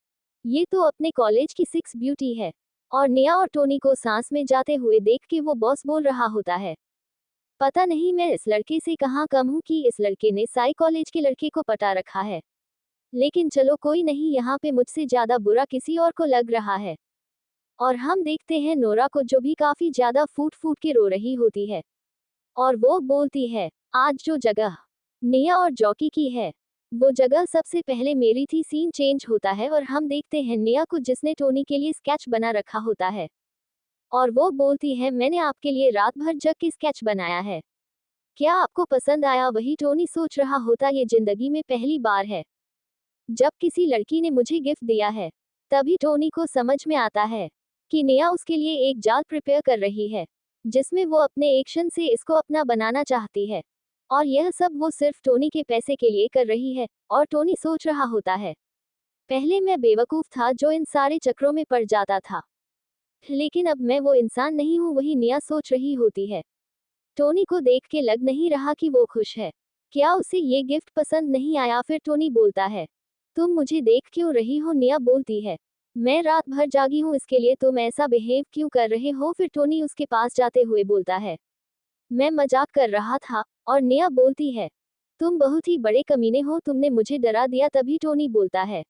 ये तो अपने कॉलेज की सिक्स ब्यूटी है। और निया और टोनी को सांस में जाते हुए देख के वो बॉस बोल रहा होता है, पता नहीं मैं इस लड़के से कहाँ कम हूँ कि इस लड़के ने साई कॉलेज के लड़के को पटा रखा है, लेकिन चलो कोई नहीं, यहाँ पे मुझसे ज्यादा बुरा किसी और को लग रहा है। और हम देखते हैं नोरा को, जो भी काफी ज्यादा फूट फूट के रो रही होती है और वो बोलती है, आज जो जगह निया और जॉकी की है वो जगह सबसे पहले मेरी थी। सीन चेंज होता है और हम देखते हैं निया को, जिसने टोनी के लिए स्केच बना रखा होता है और वो बोलती है, मैंने आपके लिए रात भर जग के स्केच बनाया है, क्या आपको पसंद आया? वही टोनी सोच रहा होता, ये जिंदगी में पहली बार है जब किसी लड़की ने मुझे गिफ्ट दिया है। तभी टोनी को समझ में आता है कि निया उसके लिए एक जाल प्रिपेयर कर रही है, जिसमें वो अपने एक्शन से इसको अपना बनाना चाहती है, और यह सब वो सिर्फ टोनी के पैसे के लिए कर रही है। और टोनी सोच रहा होता है, पहले मैं बेवकूफ था जो इन सारे चक्रों में पड़ जाता था, लेकिन अब मैं वो इंसान नहीं हूँ। वही निया सोच रही होती है। टोनी को देख के लग नहीं रहा कि वो खुश है, क्या उसे ये गिफ्ट पसंद नहीं आया? फिर टोनी बोलता है, तुम मुझे देख क्यों रही हो? निया बोलती है, मैं रात भर जागी हूँ, इसके लिए तुम ऐसा बिहेव क्यों कर रहे हो? फिर टोनी उसके पास जाते हुए बोलता है, मैं मजाक कर रहा था। और निया बोलती है, तुम बहुत ही बड़े कमीने हो, तुमने मुझे डरा दिया। तभी टोनी बोलता है,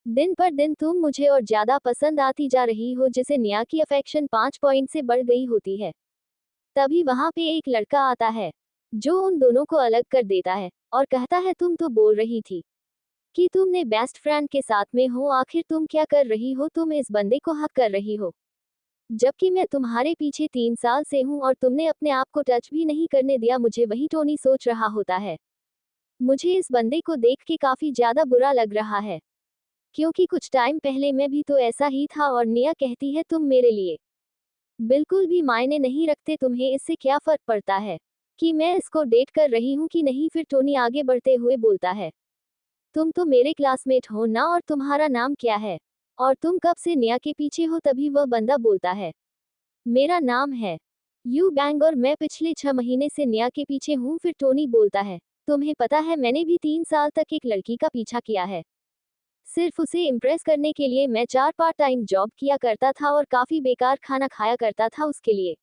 दिन पर दिन तुम मुझे और ज्यादा पसंद आती जा रही हो, जिसे निया की अफेक्शन 5 पॉइंट से बढ़ गई होती है। तभी वहां पे एक लड़का आता है जो उन दोनों को अलग कर देता है और कहता है, तुम तो बोल रही थी कि तुमने बेस्ट फ्रेंड के साथ में हो, आखिर तुम क्या कर रही हो? तुम इस बंदे को हक कर रही हो, जबकि मैं तुम्हारे पीछे 3 साल से हूँ और तुमने अपने आप को टच भी नहीं करने दिया मुझे। वही टोनी सोच रहा होता है, मुझे इस बंदे को देख के काफी ज्यादा बुरा लग रहा है, क्योंकि कुछ टाइम पहले मैं भी तो ऐसा ही था। और निया कहती है, तुम मेरे लिए बिल्कुल भी मायने नहीं रखते, तुम्हें इससे क्या फर्क पड़ता है कि मैं इसको डेट कर रही हूँ कि नहीं? फिर टोनी आगे बढ़ते हुए बोलता है, तुम तो मेरे क्लासमेट हो ना, और तुम्हारा नाम क्या है और तुम कब से निया के पीछे हो? तभी वह बंदा बोलता है, मेरा नाम है यू बैंग और मैं पिछले 6 महीने से निया के पीछे हूँ। फिर टोनी बोलता है, तुम्हें पता है मैंने भी 3 साल तक एक लड़की का पीछा किया है, सिर्फ उसे इम्प्रेस करने के लिए। मैं 4 पार्ट टाइम जॉब किया करता था और काफी बेकार खाना खाया करता था उसके लिए,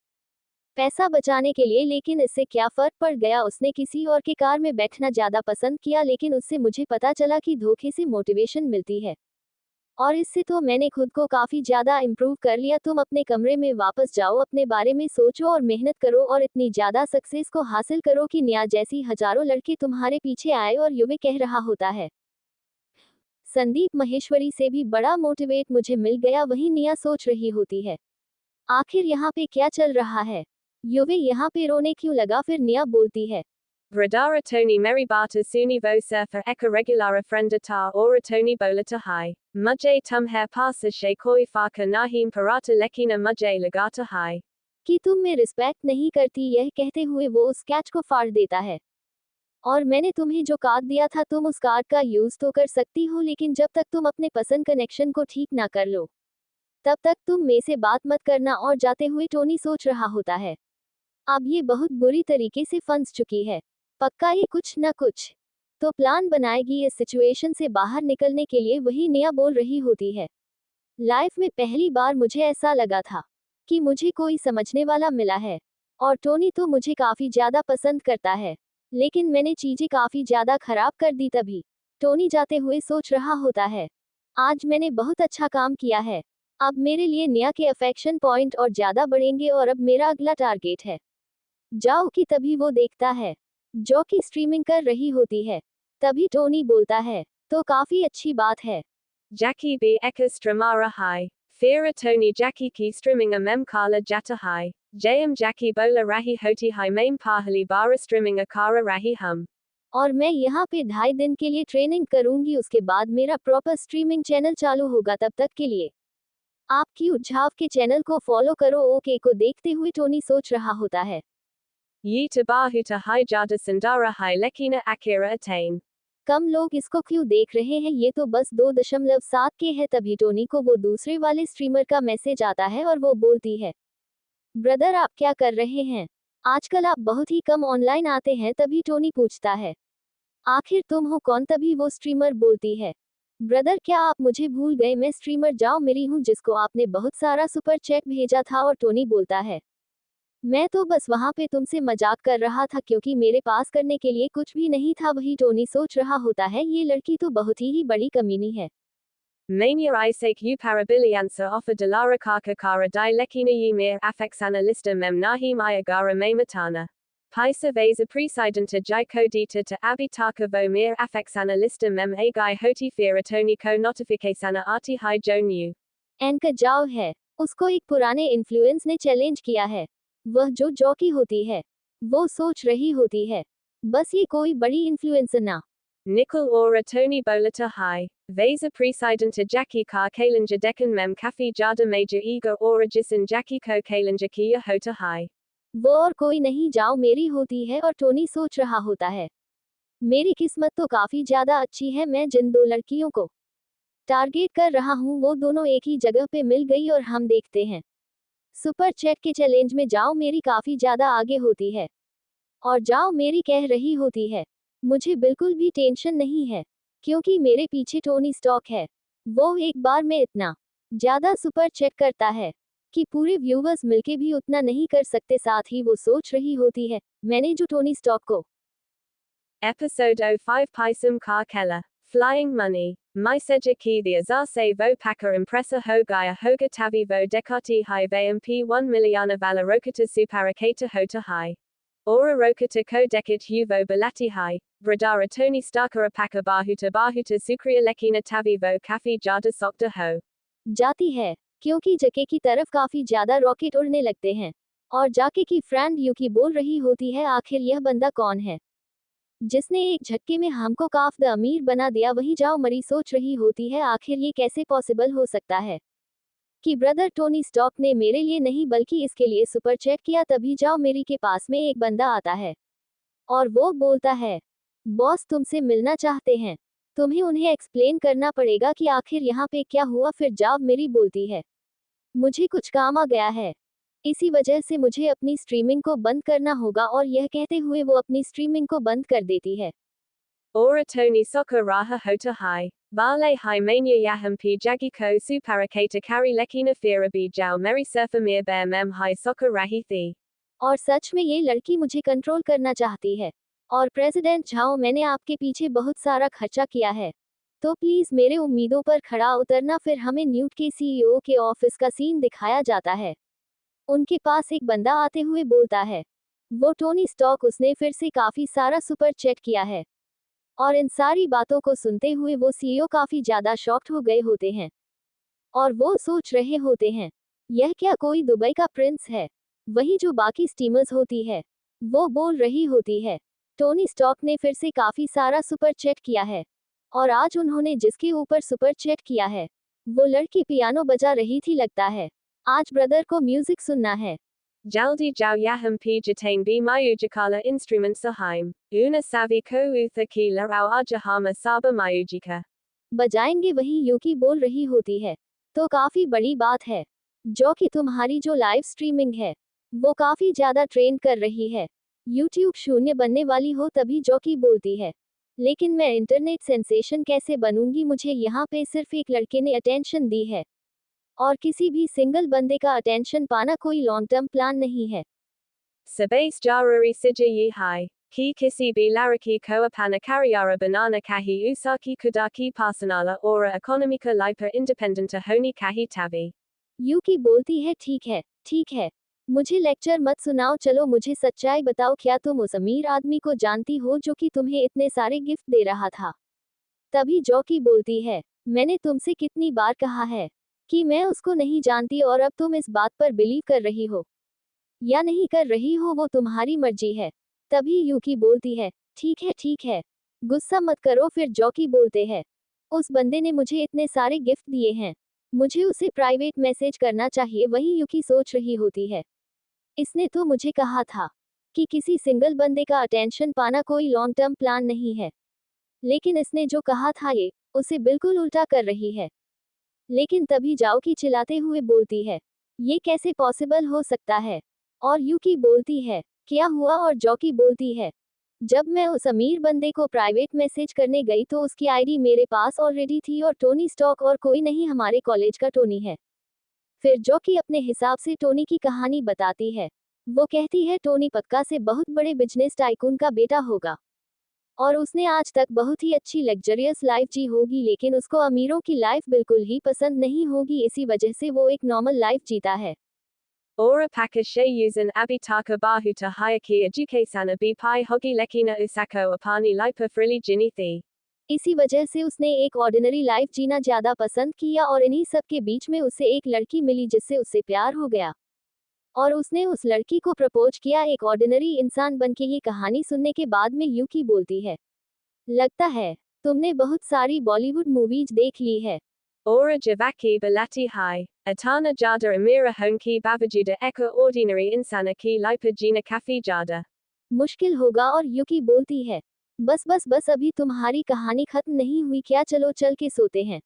पैसा बचाने के लिए। लेकिन इससे क्या फर्क पड़ गया? उसने किसी और के कार में बैठना ज्यादा पसंद किया, लेकिन उससे मुझे पता चला कि धोखे से मोटिवेशन मिलती है, और इससे तो मैंने खुद को काफी ज्यादा इम्प्रूव कर लिया। तुम अपने कमरे में वापस जाओ, अपने बारे में सोचो और मेहनत करो, और इतनी ज्यादा सक्सेस को हासिल करो कि निया जैसी हजारों लड़के तुम्हारे पीछे आए। और युवे कह रहा होता है, संदीप महेश्वरी से भी बड़ा मोटिवेट मुझे मिल गया। वही निया सोच रही होती है, आखिर यहाँ पे क्या चल रहा है? युवे यहाँ पे रोने क्यों लगा? फिर निया बोलती है, Radara Tony Meribata Suni Vo Surfer Eka Regulara Friendata Ora Tony Bolata Hai. Mujay Tum Hair Pasa Shakoi Faka Nahim Parata Lekina Mujay Lagata Hai. कि तुम में रिस्पेक्ट नहीं करती। यह कहते हुए वो उस कैच को फाड़ देता है, और मैंने तुम्हें जो कार्ड दिया था, तुम उस कार्ड का यूज तो कर सकती हो, लेकिन जब तक तुम अपने पसंद कनेक्शन को ठीक ना कर लो, तब तक तुम में से बात मत करना। और जाते हुए टोनी सोच रहा होता है, अब ये बहुत बुरी तरीके से फंस चुकी है, पक्का ये कुछ न कुछ तो प्लान बनाएगी इस सिचुएशन से बाहर निकलने के लिए। वही निया बोल रही होती है, लाइफ में पहली बार मुझे ऐसा लगा था कि मुझे कोई समझने वाला मिला है, और टोनी तो मुझे काफी ज्यादा पसंद करता है, लेकिन मैंने चीजें काफी ज्यादा खराब कर दी। तभी टोनी जाते हुए सोच रहा होता है, आज मैंने बहुत अच्छा काम किया है। अब मेरे लिए निया के अफेक्शन पॉइंट और ज्यादा बढ़ेंगे और अब मेरा अगला टारगेट है। जाओ कि तभी वो देखता है। जो कि स्ट्रीमिंग कर रही होती है। तभी टोनी बोलता है, तो काफी अच्छी बात है। Jackie B. Eka Stramara High. Fira Tony Jackie Ki Strimming a Mem Kala Jata High. JM Jackie Bola Rahi Hoti High Main Pahali Bara Strimming a Kara Rahi Hum. और मैं यहाँ पे 2.5 दिन के लिए ट्रेनिंग करूंगी, उसके बाद मेरा प्रॉपर स्ट्रीमिंग चैनल चालू होगा। तब तक के लिए आपकी उज्झाव के चैनल को फॉलो करो। ओके को देखते हुए टोनी सोच रहा होता है। Yi Tabahuta High Jada Sandara High Lekina Akira Attain. कम लोग इसको क्यों देख रहे हैं, ये तो बस 2.7 के है। तभी टोनी को वो दूसरे वाले स्ट्रीमर का मैसेज आता है और वो बोलती है, ब्रदर आप क्या कर रहे हैं? आजकल आप बहुत ही कम ऑनलाइन आते हैं। तभी टोनी पूछता है, आखिर तुम हो कौन? तभी वो स्ट्रीमर बोलती है, ब्रदर क्या आप मुझे भूल गए? मैं स्ट्रीमर जाओ मेरी हूँ, जिसको आपने बहुत सारा सुपर चैट भेजा था। और टोनी बोलता है, मैं तो बस वहां पे तुमसे मजाक कर रहा था क्योंकि मेरे पास करने के लिए कुछ भी नहीं था। वही टोनी सोच रहा होता है, ये लड़की तो बहुत ही बड़ी कमीनी है। Mania Isaac U Parabiliansa offer Delara Kara Di Lekina Ymir Afexana Lista Mem Nahim Iagara Me Matana. Pisa Vesa Presidenta Jaiko Dita to Abitaka Vomir Afexana Lista Mem Agai Hoti Fira Tony Ko Notificasana Arti Hi Jonu. Anchor जाओ है, उसको एक पुराने influence ने challenge किया है। वह जो जॉकी होती है, वो सोच रही होती है, बस ये कोई बड़ी इन्फ्लुएंसर ना। Nickel Ora Tony Bolata Hi. Vesa Presidenta Jackie Ka Kalanja Dekan Mem Kafi Jada Major Ega Ora Jisan Jackie Ko Kalanja Kia Hota Hi. वो और कोई नहीं, जाओ मेरी होती है। और टोनी सोच रहा होता है, मेरी किस्मत तो काफी ज्यादा अच्छी है। मैं जिन 2 लड़कियों को टारगेट कर रहा हूँ वो दोनों एक ही जगह पे मिल गई और हम देखते हैं। सुपर चैट के चैलेंज में जाओ मेरी काफी ज्यादा आगे होती है और जाओ मेरी कह रही होती है, मुझे बिल्कुल भी टेंशन नहीं है क्योंकि मेरे पीछे टोनी स्टॉक है। वो एक बार में इतना ज्यादा सुपर चैट करता है कि पूरे व्यूवर्स मिलके भी उतना नहीं कर सकते। साथ ही वो सोच रही होती है, मैंने जो टोनी स्टॉक को Episode 05 Pisum Ka Keller. Flying Money. Myseja Ki the Azase Vo Paka Impressa Hogaya Hoga Tavi Vo Dekati Hi Vamp 1 Miliana Valarokata Suparakata Hota Hi. Ora Rokata Ko Dekat Huvo Balati Hi. Bradara Tony Starkara Paka Bahuta Sukria Lekina Tavi Vo Kafi Jada Sokta Ho. जाती है क्योंकि जके की तरफ काफी ज्यादा rocket उड़ने लगते हैं और जाके की फ्रेंड यूकी बोल रही होती है, आखिर यह बंदा कौन है जिसने एक झटके में हमको काफ द अमीर बना दिया? वही जाओ मरी सोच रही होती है, आखिर ये कैसे पॉसिबल हो सकता है कि ब्रदर टोनी स्टॉक ने मेरे लिए नहीं बल्कि इसके लिए सुपर चैट किया। तभी जाओ मेरी के पास में एक बंदा आता है और वो बोलता है, बॉस तुमसे मिलना चाहते हैं, तुम्हें उन्हें एक्सप्लेन करना पड़ेगा कि आखिर यहाँ पे क्या हुआ। फिर जाओ मेरी बोलती है, मुझे कुछ काम आ गया है, इसी वजह से मुझे अपनी स्ट्रीमिंग को बंद करना होगा। और यह कहते हुए वो अपनी स्ट्रीमिंग को बंद कर देती है। Ora Tony Soccer Raha Hota Hi. Bale Hi Mania Yaham P Jagi Ko Suparakata Kari Lekina Fira B Jao Meri Surfer Mir Bear Mem Hi Soccer Rahi Thi. और सच में ये लड़की मुझे कंट्रोल करना चाहती है। और प्रेसिडेंट झाओ मैंने आपके पीछे बहुत सारा खर्चा किया है, तो प्लीज मेरे उम्मीदों पर खड़ा उतरना। फिर हमें न्यूट के सीईओ के ऑफिस का सीन दिखाया जाता है। उनके पास एक बंदा आते हुए बोलता है, वो टोनी स्टॉक, उसने फिर से काफी सारा सुपर चैट किया है। और इन सारी बातों को सुनते हुए वो सीईओ काफी ज्यादा शॉक्ड हो गए होते हैं और वो सोच रहे होते हैं, यह क्या कोई दुबई का प्रिंस है? वही जो बाकी स्टीमर्स होती है वो बोल रही होती है, टोनी स्टॉक ने फिर से काफी सारा सुपर चैट किया है और आज उन्होंने जिसके ऊपर सुपर चैट किया है वो लड़की पियानो बजा रही थी। लगता है आज ब्रदर को म्यूजिक सुनना है। Jaldi Jao Yaham P Jatain B Mayujakala Instrument Sahaim. Una Savi Ko Utha Ki Larao Ajahama Saba Mayujika. बजाएंगे, वही यूकी बोल रही होती है, तो काफी बड़ी बात है जो कि तुम्हारी जो लाइव स्ट्रीमिंग है वो काफी ज्यादा ट्रेन कर रही है, यूट्यूब शून्य बनने वाली हो। तभी जो कि बोलती है, लेकिन मैं इंटरनेट सेंसेशन कैसे बनूंगी? मुझे यहाँ पे सिर्फ एक लड़के ने अटेंशन दी है और किसी भी सिंगल बंदे का अटेंशन पाना कोई लॉन्ग टर्म प्लान नहीं है। Sabase Jaruri Sija Yi Hai. Ki kisibi laraki koapana kariara banana kahi usaki kudaki pasanala ora economica lipa independenta honi kahi tavi. यूकी बोलती है ठीक है, मुझे लेक्चर मत सुनाओ, चलो मुझे सच्चाई बताओ, क्या तुम उस अमीर आदमी को जानती हो जो कि तुम्हें इतने सारे गिफ्ट दे रहा था? तभी जॉकी बोलती है, मैंने तुमसे कितनी बार कहा है कि मैं उसको नहीं जानती और अब तुम इस बात पर बिलीव कर रही हो या नहीं कर रही हो, वो तुम्हारी मर्जी है। तभी यूकी बोलती है, ठीक है, गुस्सा मत करो। फिर जॉकी बोलते हैं, उस बंदे ने मुझे इतने सारे गिफ्ट दिए हैं, मुझे उसे प्राइवेट मैसेज करना चाहिए। वहीं यूकी सोच रही होती है, इसने तो मुझे कहा था कि किसी सिंगल बंदे का अटेंशन पाना कोई लॉन्ग टर्म प्लान नहीं है, लेकिन इसने जो कहा था ये उसे बिल्कुल उल्टा कर रही है। लेकिन तभी जाओकी चिल्लाते हुए बोलती है, ये कैसे पॉसिबल हो सकता है? और यूकी बोलती है, क्या हुआ? और जॉकी बोलती है, जब मैं उस अमीर बंदे को प्राइवेट मैसेज करने गई तो उसकी आईडी मेरे पास ऑलरेडी थी और टोनी स्टॉक और कोई नहीं, हमारे कॉलेज का टोनी है। फिर जॉकी अपने हिसाब से टोनी की कहानी बताती है। वो कहती है, टोनी पक्का से बहुत बड़े बिजनेस टाइकून का बेटा होगा और उसने आज तक बहुत ही अच्छी लग्जरियस लाइफ जी होगी, लेकिन उसको अमीरों की लाइफ बिल्कुल ही पसंद नहीं होगी, इसी वजह से वो एक नॉर्मल लाइफ जीता है। Ora pakashe yusan abitaka bahuta hayaki edukasana b pi hogi lekina usako apani lipa frilly jinithi. इसी वजह से उसने एक ऑर्डिनरी लाइफ जीना ज्यादा पसंद किया और इन्हीं सब के बीच में उसे एक लड़की मिली जिससे उससे प्यार हो गया और उसने उस लड़की को प्रपोज किया एक ऑर्डिनरी इंसान बनके। ये कहानी सुनने के बाद में यूकी बोलती है, लगता है तुमने बहुत सारी बॉलीवुड मूवीज देख ली है। Ora javaki balati hai, atana jada amira honki babajuda eka ordinary insana ki lipa jina kafi jada. मुश्किल होगा। और यूकी बोलती है, बस अभी तुम्हारी कहानी खत्म नहीं हुई क्या, चलो चल के सोते हैं।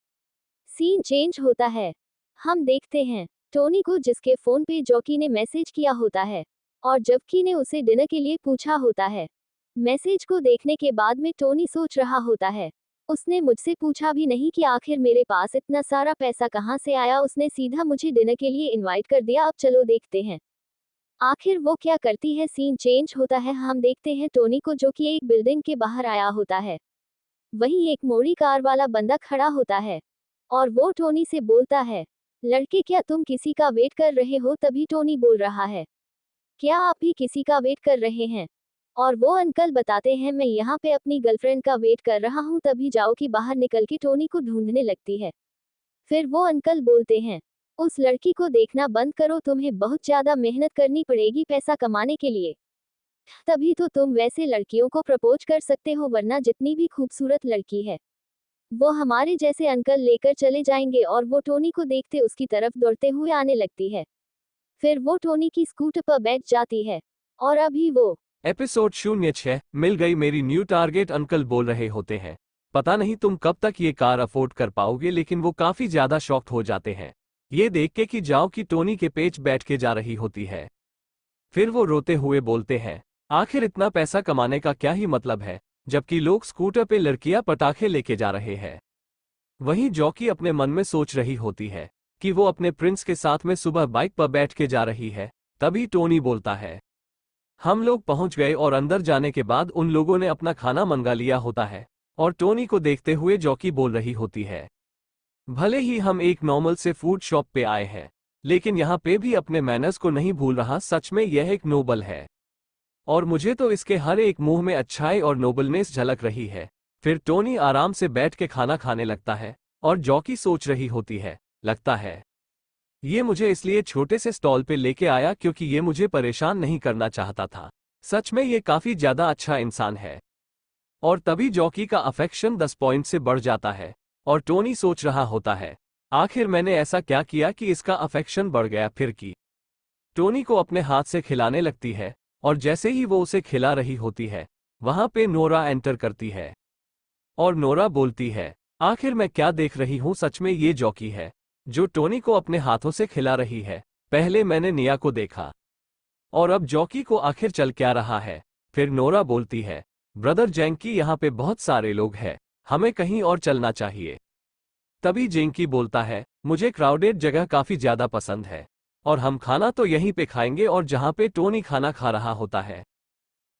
सीन चेंज होता है, हम देखते हैं टोनी को जिसके फोन पे जॉकी ने मैसेज किया होता है और जबकि ने उसे डिनर के लिए पूछा होता है। मैसेज को देखने के बाद में टोनी सोच रहा होता है, उसने मुझसे पूछा भी नहीं कि आखिर मेरे पास इतना सारा पैसा कहाँ से आया, उसने सीधा मुझे डिनर के लिए इनवाइट कर दिया। अब चलो देखते हैं आखिर वो क्या करती है। सीन चेंज होता है, हम देखते हैं टोनी को जो कि एक बिल्डिंग के बाहर आया होता है। वहीं एक मोड़ी कार वाला बंदा खड़ा होता है और वो टोनी से बोलता है, लड़के क्या तुम किसी का वेट कर रहे हो? तभी टोनी बोल रहा है, क्या आप भी किसी का वेट कर रहे हैं? और वो अंकल बताते हैं, मैं यहाँ पे अपनी गर्लफ्रेंड का वेट कर रहा हूँ। तभी जाओकी बाहर निकल के टोनी को ढूंढने लगती है। फिर वो अंकल बोलते हैं, उस लड़की को देखना बंद करो, तुम्हें बहुत ज्यादा मेहनत करनी पड़ेगी पैसा कमाने के लिए, तभी तो तुम वैसे लड़कियों को प्रपोज कर सकते हो, वरना जितनी भी खूबसूरत लड़की है वो हमारे जैसे अंकल लेकर चले जाएंगे। और वो टोनी को देखते उसकी तरफ दौड़ते हुए आने लगती है। फिर वो टोनी की स्कूटर पर बैठ जाती है और अभी वो एपिसोड 06 मिल गई मेरी न्यू टारगेट। अंकल बोल रहे होते हैं, पता नहीं तुम कब तक ये कार अफोर्ड कर पाओगे, लेकिन वो काफी ज्यादा शॉक्ड हो जाते हैं ये देख के कि जाओ की टोनी के पेच बैठ के जा रही होती है। फिर वो रोते हुए बोलते हैं, आखिर इतना पैसा कमाने का क्या ही मतलब है जबकि लोग स्कूटर पे लड़कियां पटाखे लेके जा रहे हैं। वहीं जॉकी अपने मन में सोच रही होती है कि वो अपने प्रिंस के साथ में सुबह बाइक पर बैठ के जा रही है। तभी टोनी बोलता है, हम लोग पहुंच गए और अंदर जाने के बाद उन लोगों ने अपना खाना मंगा लिया होता है और टोनी को देखते हुए जॉकी बोल रही होती है, भले ही हम एक नॉर्मल से फूड शॉप पे आए हैं, लेकिन यहाँ पे भी अपने मैनर्स को नहीं भूल रहा। सच में यह एक नोबल है और मुझे तो इसके हर एक मुंह में अच्छाई और नोबलनेस झलक रही है। फिर टोनी आराम से बैठ के खाना खाने लगता है और जॉकी सोच रही होती है, लगता है ये मुझे इसलिए छोटे से स्टॉल पे लेके आया क्योंकि ये मुझे परेशान नहीं करना चाहता था। सच में ये काफी ज्यादा अच्छा इंसान है। और तभी जॉकी का अफेक्शन 10 पॉइंट से बढ़ जाता है और टोनी सोच रहा होता है, आखिर मैंने ऐसा क्या किया कि इसका अफेक्शन बढ़ गया। फिर की टोनी को अपने हाथ से खिलाने लगती है और जैसे ही वो उसे खिला रही होती है वहां पे नोरा एंटर करती है और नोरा बोलती है, आखिर मैं क्या देख रही हूं, सच में ये जॉकी है जो टोनी को अपने हाथों से खिला रही है। पहले मैंने निया को देखा और अब जॉकी को आखिर चल क्या रहा है। फिर नोरा बोलती है, ब्रदर जेंकी यहाँ पे बहुत सारे लोग हैं, हमें कहीं और चलना चाहिए। तभी जेंकी बोलता है, मुझे क्राउडेड जगह काफी ज्यादा पसंद है और हम खाना तो यहीं पे खाएंगे और जहां पे टोनी खाना खा रहा होता है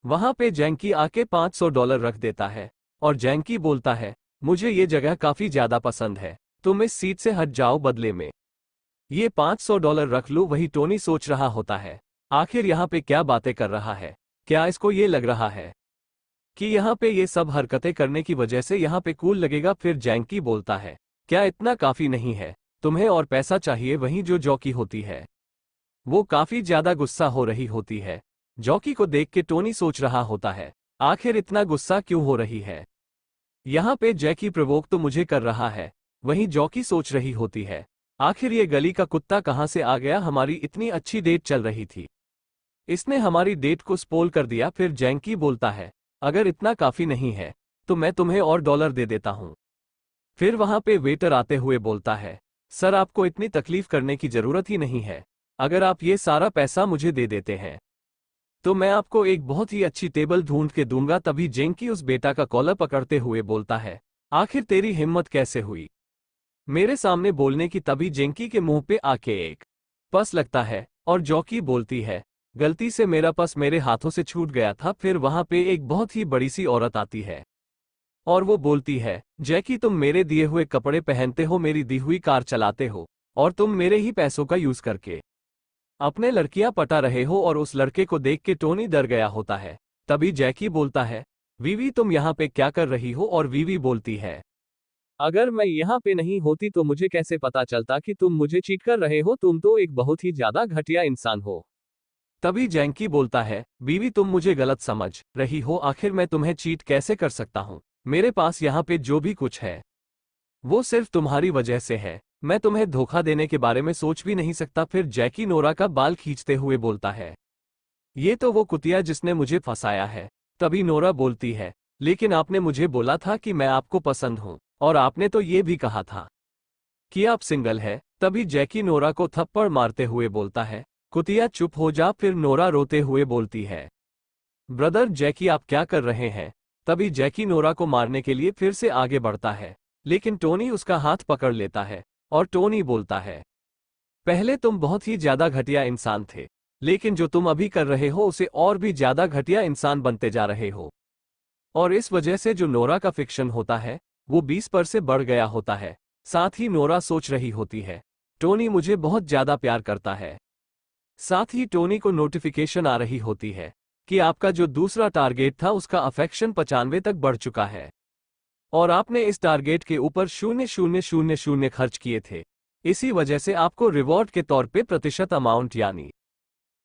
वहां पे जैंकी आके $500 रख देता है और जैंकी बोलता है, मुझे ये जगह काफी ज्यादा पसंद है, तुम इस सीट से हट जाओ, बदले में ये $500 रख लो। वही टोनी सोच रहा होता है, आखिर यहाँ पे क्या बातें कर रहा है, क्या इसको ये लग रहा है कि यहाँ पे ये सब हरकतें करने की वजह से यहाँ पे कूल लगेगा। फिर जैंकी बोलता है, क्या इतना काफी नहीं है, तुम्हें और पैसा चाहिए। वहीं जो जॉकी होती है वो काफी ज्यादा गुस्सा हो रही होती है। जॉकी को देख के टोनी सोच रहा होता है, आखिर इतना गुस्सा क्यों हो रही है, यहाँ पे जैकी प्रवोक तो मुझे कर रहा है। वहीं जॉकी सोच रही होती है, आखिर ये गली का कुत्ता कहाँ से आ गया, हमारी इतनी अच्छी डेट चल रही थी, इसने हमारी डेट को स्पॉइल कर दिया। फिर जैंकी बोलता है, अगर इतना काफी नहीं है तो मैं तुम्हें और डॉलर दे देता हूं। फिर वहां पे वेटर आते हुए बोलता है, सर आपको इतनी तकलीफ करने की जरूरत ही नहीं है, अगर आप ये सारा पैसा मुझे दे देते हैं तो मैं आपको एक बहुत ही अच्छी टेबल ढूंढ के दूंगा। तभी जैंकी उस बेटा का कॉलर पकड़ते हुए बोलता है, आखिर तेरी हिम्मत कैसे हुई मेरे सामने बोलने की। तभी जैंकी के मुंह पे आके एक पर्स लगता है और जॉकी बोलती है, गलती से मेरा पर्स मेरे हाथों से छूट गया था। फिर वहां पे एक बहुत ही बड़ी सी औरत आती है और वो बोलती है, जैकी तुम मेरे दिए हुए कपड़े पहनते हो, मेरी दी हुई कार चलाते हो और तुम मेरे ही पैसों का यूज करके अपने लड़कियां पटा रहे हो। और उस लड़के को देख के टोनी डर गया होता है। तभी जैकी बोलता है, वीवी तुम यहाँ पे क्या कर रही हो। और वीवी बोलती है, अगर मैं यहाँ पे नहीं होती तो मुझे कैसे पता चलता कि तुम मुझे चीट कर रहे हो, तुम तो एक बहुत ही ज्यादा घटिया इंसान हो। तभी जैंकी बोलता है, वीवी तुम मुझे गलत समझ रही हो, आखिर मैं तुम्हें चीट कैसे कर सकता हूँ, मेरे पास यहाँ पे जो भी कुछ है वो सिर्फ तुम्हारी वजह से है, मैं तुम्हें धोखा देने के बारे में सोच भी नहीं सकता। फिर जैकी नोरा का बाल खींचते हुए बोलता है, ये तो वो कुतिया जिसने मुझे फंसाया है। तभी नोरा बोलती है, लेकिन आपने मुझे बोला था कि मैं आपको पसंद हूं और आपने तो ये भी कहा था कि आप सिंगल है। तभी जैकी नोरा को थप्पड़ मारते हुए बोलता है, कुतिया चुप हो जा। फिर नोरा रोते हुए बोलती है, ब्रदर जैकी आप क्या कर रहे हैं। तभी जैकी नोरा को मारने के लिए फिर से आगे बढ़ता है, लेकिन टोनी उसका हाथ पकड़ लेता है और टोनी बोलता है, पहले तुम बहुत ही ज्यादा घटिया इंसान थे, लेकिन जो तुम अभी कर रहे हो उसे और भी ज्यादा घटिया इंसान बनते जा रहे हो। और इस वजह से जो नोरा का फिक्शन होता है वो 20 पर से बढ़ गया होता है। साथ ही नोरा सोच रही होती है, टोनी मुझे बहुत ज्यादा प्यार करता है। साथ ही टोनी को नोटिफिकेशन आ रही होती है कि आपका जो दूसरा टारगेट था उसका अफेक्शन 95 तक बढ़ चुका है और आपने इस टारगेट के ऊपर 0,000 खर्च किए थे। इसी वजह से आपको रिवॉर्ड के तौर पे प्रतिशत अमाउंट यानी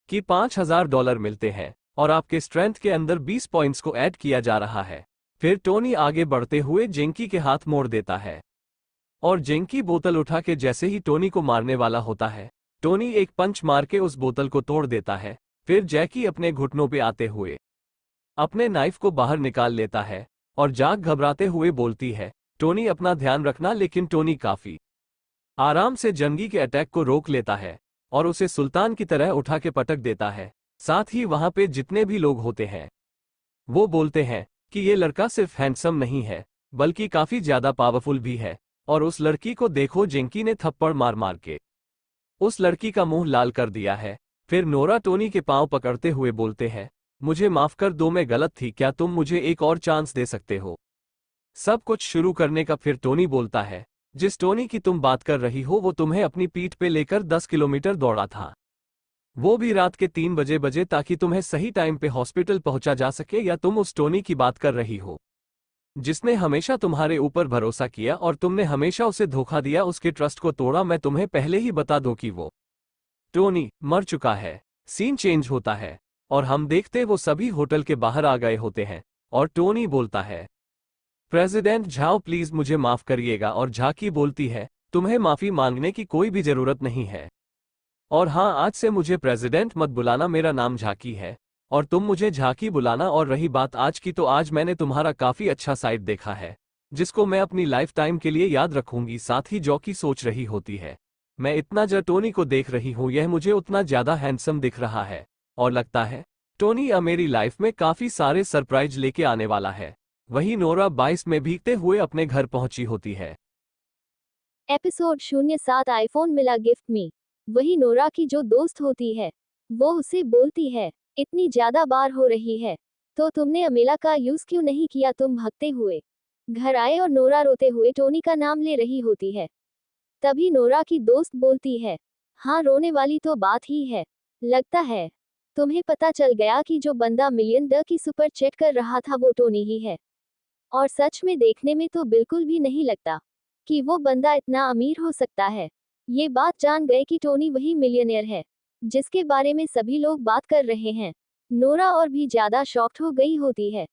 कि $5000 मिलते हैं और आपके स्ट्रेंथ के अंदर 20 पॉइंट्स को ऐड किया जा रहा है। फिर टोनी आगे बढ़ते हुए जेंकी के हाथ मोड़ देता है और जेंकी बोतल उठा के जैसे ही टोनी को मारने वाला होता है, टोनी एक पंच मार के उस बोतल को तोड़ देता है। फिर जैकी अपने घुटनों पे आते हुए अपने नाइफ को बाहर निकाल लेता है और जाग घबराते हुए बोलती है, टोनी अपना ध्यान रखना। लेकिन टोनी काफी आराम से जंगी के अटैक को रोक लेता है और उसे सुल्तान की तरह उठा के पटक देता है। साथ ही वहां पे जितने भी लोग होते हैं वो बोलते हैं कि ये लड़का सिर्फ हैंडसम नहीं है बल्कि काफी ज्यादा पावरफुल भी है। और उस लड़की को देखो, जेंकी ने थप्पड़ मार मार के उस लड़की का मुंह लाल कर दिया है। फिर नोरा टोनी के पांव पकड़ते हुए बोलते हैं, मुझे माफ कर दो, मैं गलत थी, क्या तुम मुझे एक और चांस दे सकते हो सब कुछ शुरू करने का। फिर टोनी बोलता है, जिस टोनी की तुम बात कर रही हो वो तुम्हें अपनी पीठ पे लेकर 10 किलोमीटर दौड़ा था, वो भी रात के 3 बजे ताकि तुम्हें सही टाइम पे हॉस्पिटल पहुंचा जा सके। या तुम उस टोनी की बात कर रही हो जिसने हमेशा तुम्हारे ऊपर भरोसा किया और तुमने हमेशा उसे धोखा दिया, उसके ट्रस्ट को तोड़ा। मैं तुम्हें पहले ही बता दूं कि वो टोनी मर चुका है। सीन चेंज होता है और हम देखते वो सभी होटल के बाहर आ गए होते हैं और टोनी बोलता है, प्रेसिडेंट झाओ प्लीज मुझे माफ करिएगा। और झाकी बोलती है, तुम्हें माफी मांगने की कोई भी जरूरत नहीं है और हाँ, आज से मुझे प्रेसिडेंट मत बुलाना, मेरा नाम झाकी है और तुम मुझे झाकी बुलाना। और रही बात आज की, तो आज मैंने तुम्हारा काफी अच्छा साइड देखा है जिसको मैं अपनी लाइफ टाइम के लिए याद रखूंगी। साथ ही जॉकी सोच रही होती है, मैं इतना जो टोनी को देख रही हूं यह मुझे उतना ज्यादा हैंडसम दिख रहा है और लगता है टोनी अब मेरी लाइफ में काफी सारे सरप्राइज लेके आने वाला है। वहीं नोरा 22 में भीगते हुए अपने घर पहुंची होती है। एपिसोड 07 आईफोन मिला गिफ्ट में। वही नोरा की जो दोस्त होती है वो उसे बोलती है, इतनी ज्यादा बार हो रही है तो तुमने अमेला का यूज क्यों नहीं किया? तुम भागते हुए घर आए और नोरा रोते हुए टोनी का नाम ले रही होती है। तभी नोरा की दोस्त बोलती है, हाँ रोने वाली तो बात ही है। लगता है तुम्हें पता चल गया कि जो बंदा $1 million की सुपर चैट कर रहा था वो टोनी ही है। और सच में देखने में तो बिल्कुल भी नहीं लगता कि वो बंदा इतना अमीर हो सकता है। ये बात जान गए कि टोनी वही मिलियनेयर है जिसके बारे में सभी लोग बात कर रहे हैं। नोरा और भी ज्यादा शॉक्ड हो गई होती है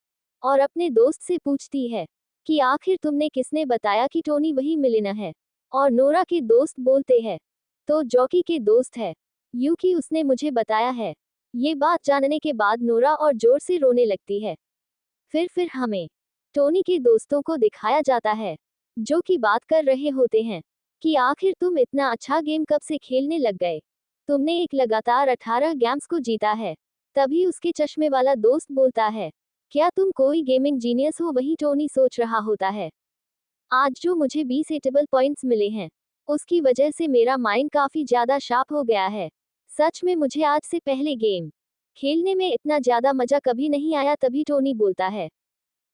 और अपने दोस्त से पूछती है कि आखिर तुमने किसने बताया कि टोनी वही मिलियनेयर है? और नोरा के दोस्त बोलते हैं, तो जॉकी के दोस्त है यूकी, उसने मुझे बताया है। ये बात जानने के बाद नोरा और जोर से रोने लगती है। फिर हमें टोनी के दोस्तों को दिखाया जाता है जो कि बात कर रहे होते हैं कि आखिर तुम इतना अच्छा गेम कब से खेलने लग गए? तुमने एक लगातार 18 गेम्स को जीता है। तभी उसके चश्मे वाला दोस्त बोलता है, क्या तुम कोई गेमिंग जीनियस हो? वही टोनी सोच रहा होता है, आज जो मुझे 20 एटेबल पॉइंट्स मिले हैं उसकी वजह से मेरा माइंड काफी ज्यादा शार्प हो गया है। सच में मुझे आज से पहले गेम खेलने में इतना ज्यादा मजा कभी नहीं आया। तभी टोनी बोलता है,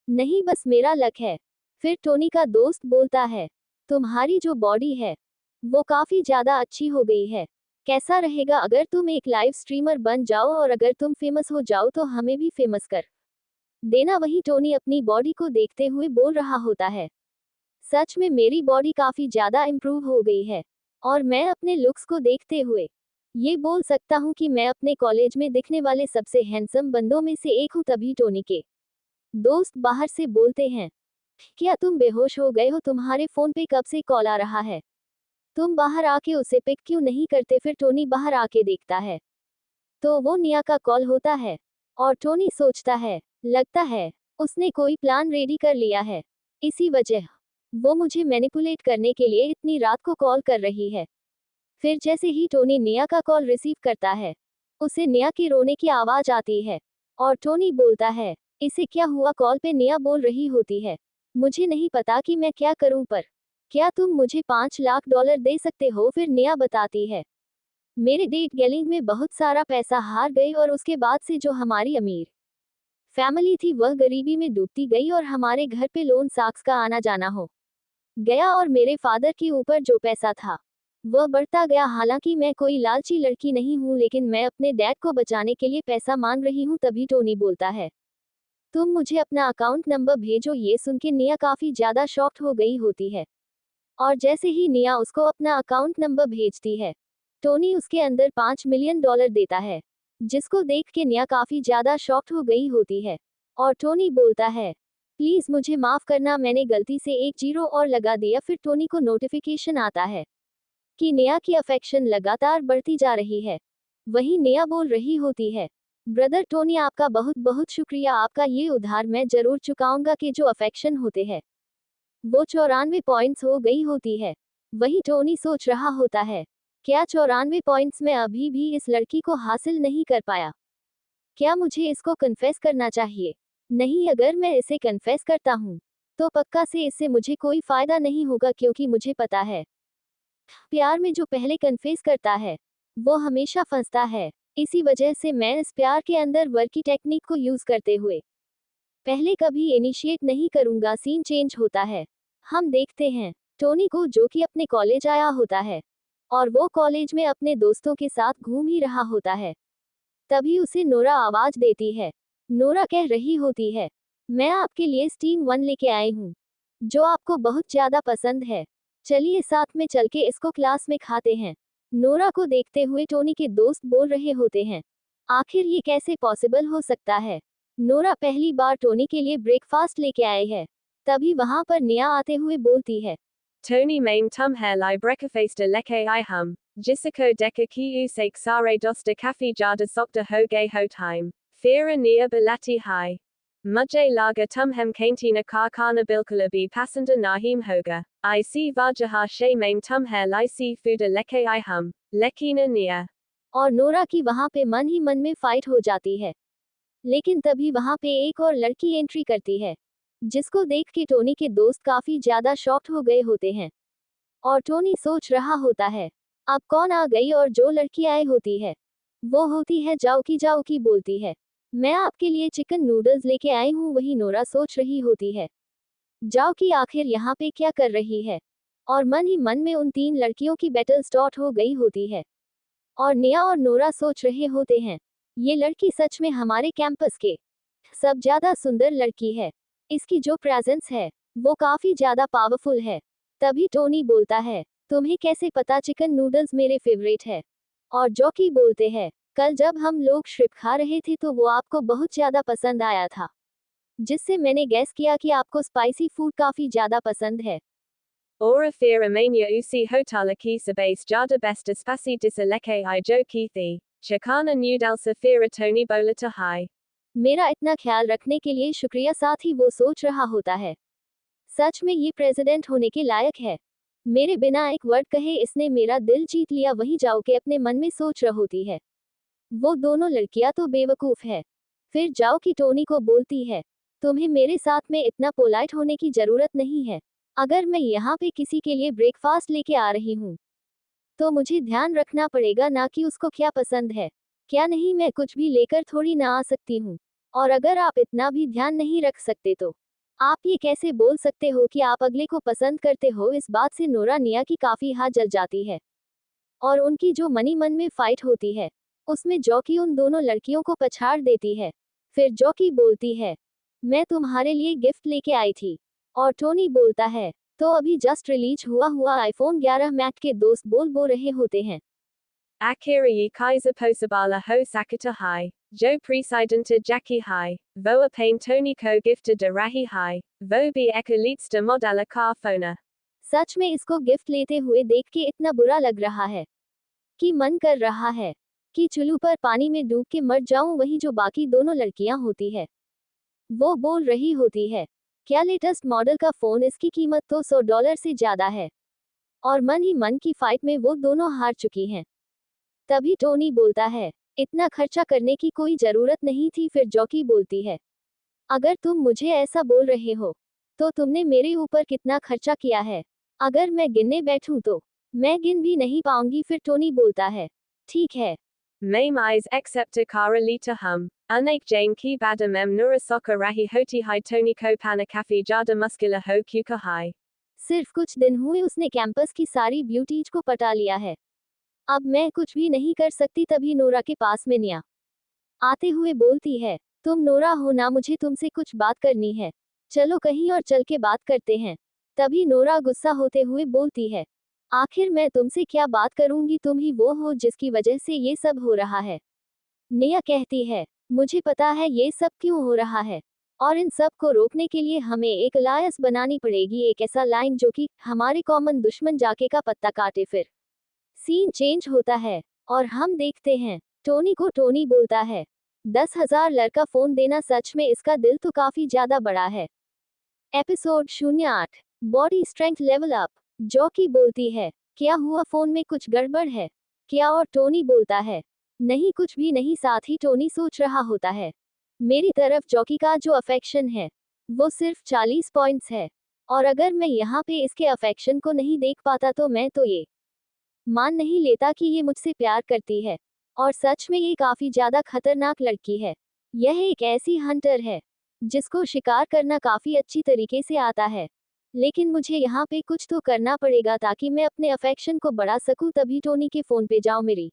नहीं बस मेरा लक है। फिर टोनी का दोस्त बोलता है, तुम्हारी जो बॉडी है वो काफी ज्यादा अच्छी हो गई है। कैसा रहेगा अगर तुम एक लाइव स्ट्रीमर बन जाओ और अगर तुम फेमस हो जाओ तो हमें भी फेमस कर देना। वही टोनी अपनी बॉडी को देखते हुए बोल रहा होता है, सच में मेरी बॉडी काफी ज्यादा इम्प्रूव हो गई है और मैं अपने लुक्स को देखते हुए ये बोल सकता हूँ कि मैं अपने कॉलेज में दिखने वाले सबसे हैंडसम बंदों में से एक हूँ। तभी टोनी के दोस्त बाहर से बोलते हैं, क्या तुम बेहोश हो गए हो? तुम्हारे फोन पे कब से कॉल आ रहा है? तुम बाहर आके उसे पिक क्यों नहीं करते? फिर टोनी बाहर आके देखता है तो वो निया का कॉल होता है और टोनी सोचता है, लगता है उसने कोई प्लान रेडी कर लिया है, इसी वजह वो मुझे मैनिपुलेट करने के लिए इतनी रात को कॉल कर रही है। फिर जैसे ही टोनी निया का कॉल रिसीव करता है उसे निया की रोने की आवाज आती है और टोनी बोलता है, इसे क्या हुआ? कॉल पे निया बोल रही होती है, मुझे नहीं पता कि मैं क्या करूं, पर क्या तुम मुझे $5 लाख दे सकते हो? फिर निया बताती है, मेरे डेट गैलिंग में बहुत सारा पैसा हार गई और उसके बाद से जो हमारी अमीर फैमिली थी वह गरीबी में डूबती गई और हमारे घर पे लोन साक्स का आना जाना हो गया और मेरे फादर के ऊपर जो पैसा था वह बढ़ता गया। हालांकि मैं कोई लालची लड़की नहीं हूं लेकिन मैं अपने डैड को बचाने के लिए पैसा मांग रही हूं। तभी टोनी बोलता है, तुम मुझे अपना अकाउंट नंबर भेजो। ये सुन के निया काफी ज्यादा शॉक्ड हो गई होती है और जैसे ही निया उसको अपना अकाउंट नंबर भेजती है टोनी उसके अंदर $5 मिलियन देता है, जिसको देख के निया काफी ज्यादा शॉक्ड हो गई होती है और टोनी बोलता है, प्लीज मुझे माफ करना, मैंने गलती से एक जीरो और लगा दिया। फिर टोनी को नोटिफिकेशन आता है कि निया की अफेक्शन लगातार बढ़ती जा रही है। वहीं निया बोल रही होती है, ब्रदर टोनी आपका बहुत बहुत शुक्रिया, आपका ये उधार मैं जरूर चुकाऊंगा। कि जो अफेक्शन होते हैं वो 94 पॉइंट्स हो गई होती है। वही टोनी सोच रहा होता है, क्या 94 पॉइंट्स में अभी भी इस लड़की को हासिल नहीं कर पाया? क्या मुझे इसको कन्फेस करना चाहिए? नहीं, अगर मैं इसे कन्फेस करता हूँ तो पक्का से इससे मुझे कोई फायदा नहीं होगा, क्योंकि मुझे पता है प्यार में जो पहले कन्फेस करता है वो हमेशा फंसता है। इसी वजह से मैं इस प्यार के अंदर वर्क की टेक्निक को यूज करते हुए पहले कभी इनिशिएट नहीं करूंगा। सीन चेंज होता है, हम देखते हैं टोनी को जो कि अपने कॉलेज आया होता है और वो कॉलेज में अपने दोस्तों के साथ घूम ही रहा होता है। तभी उसे नोरा आवाज देती है। नोरा कह रही होती है, मैं आपके लिए स्टीम 1 लेके आई हूँ जो आपको बहुत ज्यादा पसंद है, चलिए साथ में चल के इसको क्लास में खाते हैं। नोरा को देखते हुए टोनी के दोस्त बोल रहे होते हैं, आखिर ये कैसे पॉसिबल हो सकता है? नोरा पहली बार टोनी के लिए ब्रेकफास्ट लेके आए है। तभी वहां पर निया आते हुए बोलती है, Tony main tum hair li breakfasta leke I hum, jisico deka ki usake sare dosta kafi jada sokta ho gay ho time. Fira nia balati hai. Mujhe laga tum hem kaintina karkana bilkulabi passenger nahim hoga. I see vajaha she main tum hair li see fuda leke I hum, lekina nia. और Nora की वहां पे मन ही मन में fight हो जाती है। लेकिन तभी वहां पे एक और लड़की एंट्री करती है जिसको देख के टोनी के दोस्त काफी ज्यादा शॉक्ड हो गए होते हैं और टोनी सोच रहा होता है, अब कौन आ गई? और जो लड़की आई होती है वो होती है जाओकी। जाओकी बोलती है, मैं आपके लिए चिकन नूडल्स लेके आई हूँ, वही नोरा सोच रही होती है। जाओ कि आखिर यहाँ पे क्या कर रही है। और मन ही मन में उन 3 लड़कियों की बैटल स्टार्ट हो गई होती है। और निया और नोरा सोच रहे होते हैं, ये लड़की सच में हमारे कैंपस के सब ज्यादा सुंदर लड़की है। इसकी जो प्रेजेंस है वो काफी ज्यादा पावरफुल है। तभी टोनी बोलता है, तुम्हें कैसे पता चिकन नूडल्स मेरे फेवरेट है। और जॉकी बोलते हैं, कल जब हम लोग श्रिप खा रहे थे तो वो आपको बहुत ज्यादा पसंद आया था, जिससे मैंने गैस किया कि आपको स्पाइसी फूड काफी ज्यादा पसंद है। Ora fear amania usi hotalaki sabase jada besta spasi disaleke I jo kithi. Chakana nudalsa fear Tony bolata hai. मेरा इतना ख्याल रखने के लिए शुक्रिया, साथ ही वो सोच रहा होता है, सच में ये प्रेसिडेंट होने के लायक है। मेरे बिना एक वर्ड कहे इसने मेरा दिल जीत लिया। वहीं जाओ के अपने मन में सोच रही होती है, वो दोनों लड़कियां तो बेवकूफ है। फिर जाओ कि टोनी को बोलती है, तुम्हें मेरे साथ में इतना पोलाइट होने की जरूरत नहीं है। अगर मैं यहाँ पे किसी के लिए ब्रेकफास्ट लेके आ रही हूँ तो मुझे ध्यान रखना पड़ेगा ना कि उसको क्या पसंद है क्या नहीं। मैं कुछ भी लेकर थोड़ी ना आ सकती हूँ। और अगर आप इतना भी ध्यान नहीं रख सकते तो आप ये कैसे बोल सकते हो कि आप अगले को पसंद करते हो। इस बात से नोरा निया की काफी हाथ जल जाती है और उनकी जो मनी मन में फाइट होती है उसमें जॉकी उन दोनों लड़कियों को पछाड़ देती है। फिर जॉकी बोलती है, मैं तुम्हारे लिए गिफ्ट लेके आई थी। और टोनी बोलता है, तो अभी जस्ट रिलीज हुआ आईफोन 11 मैक के दोस्त बोल रहे होते हैं। Akira yi kaiser posabala ho sakata hai. Jo presidenta Jackie hai. Voa pain Tony ko gifta de rahi hai. Vo be ekalitsta modala car phona. सच में इसको गिफ्ट लेते हुए देख के इतना बुरा लग रहा है कि मन कर रहा है कि चुल्लू पर पानी में डूब के मर जाऊं। वहीं जो बाकी दोनों लड़कियां होती है वो बोल रही होती है, क्या लेटेस्ट मॉडल का फोन, इसकी कीमत तो $100 से ज्यादा है। और मन ही मन की फाइट में वो दोनों हार चुकी हैं। तभी टोनी बोलता है, इतना खर्चा करने की कोई जरूरत नहीं थी। फिर जॉकी बोलती है, अगर तुम मुझे ऐसा बोल रहे हो तो तुमने मेरे ऊपर कितना खर्चा किया है। अगर मैं गिनने बैठूं तो मैं गिन भी नहीं पाऊंगी। फिर टोनी बोलता है, ठीक है। Mame eyes excepta kara lita hum. Unak jane ki bada mem nurasoka rahi hoti hai Tony ko pana kafi jada muscular ho kuka hai. सिर्फ कुछ दिन हुए उसने कैंपस की सारी ब्यूटीज को पटा लिया है। अब मैं कुछ भी नहीं कर सकती। तभी नोरा के पास में निया आते हुए बोलती है, तुम नोरा हो ना, मुझे तुमसे कुछ बात करनी है। चलो कहीं और चल के बात करते हैं। तभी नोरा गुस्सा होते हुए बोलती है, आखिर मैं तुमसे क्या बात करूंगी, तुम ही वो हो जिसकी वजह से ये सब हो रहा है। निया कहती है, मुझे पता है ये सब क्यों हो रहा है और इन सब को रोकने के लिए हमें एक अलायंस बनानी पड़ेगी, एक ऐसा लाइन जो कि हमारे कॉमन दुश्मन जाके का पत्ता काटे। फिर सीन चेंज होता है और हम देखते हैं टोनी को। टोनी बोलता है, 10,000 लड़का फोन देना, सच में इसका दिल तो काफी ज्यादा बड़ा है। Episode 08 body strength level up. Jockey बोलती है, क्या हुआ, फोन में कुछ गड़बड़ है क्या। और टोनी बोलता है, नहीं कुछ भी नहीं। साथ ही टोनी सोच रहा होता है, मेरी तरफ जॉकी का जो अफेक्शन है वो सिर्फ 40 पॉइंट्स है और अगर मैं यहाँ पे इसके अफेक्शन को नहीं देख पाता तो मैं तो ये मान नहीं लेता कि ये मुझसे प्यार करती है। और सच में ये काफी ज्यादा खतरनाक लड़की है। यह एक ऐसी हंटर है जिसको शिकार करना काफी अच्छी तरीके से आता है। लेकिन मुझे यहाँ पे कुछ तो करना पड़ेगा ताकि मैं अपने अफेक्शन को बढ़ा सकूं। तभी टोनी के फोन पे जाओ मेरी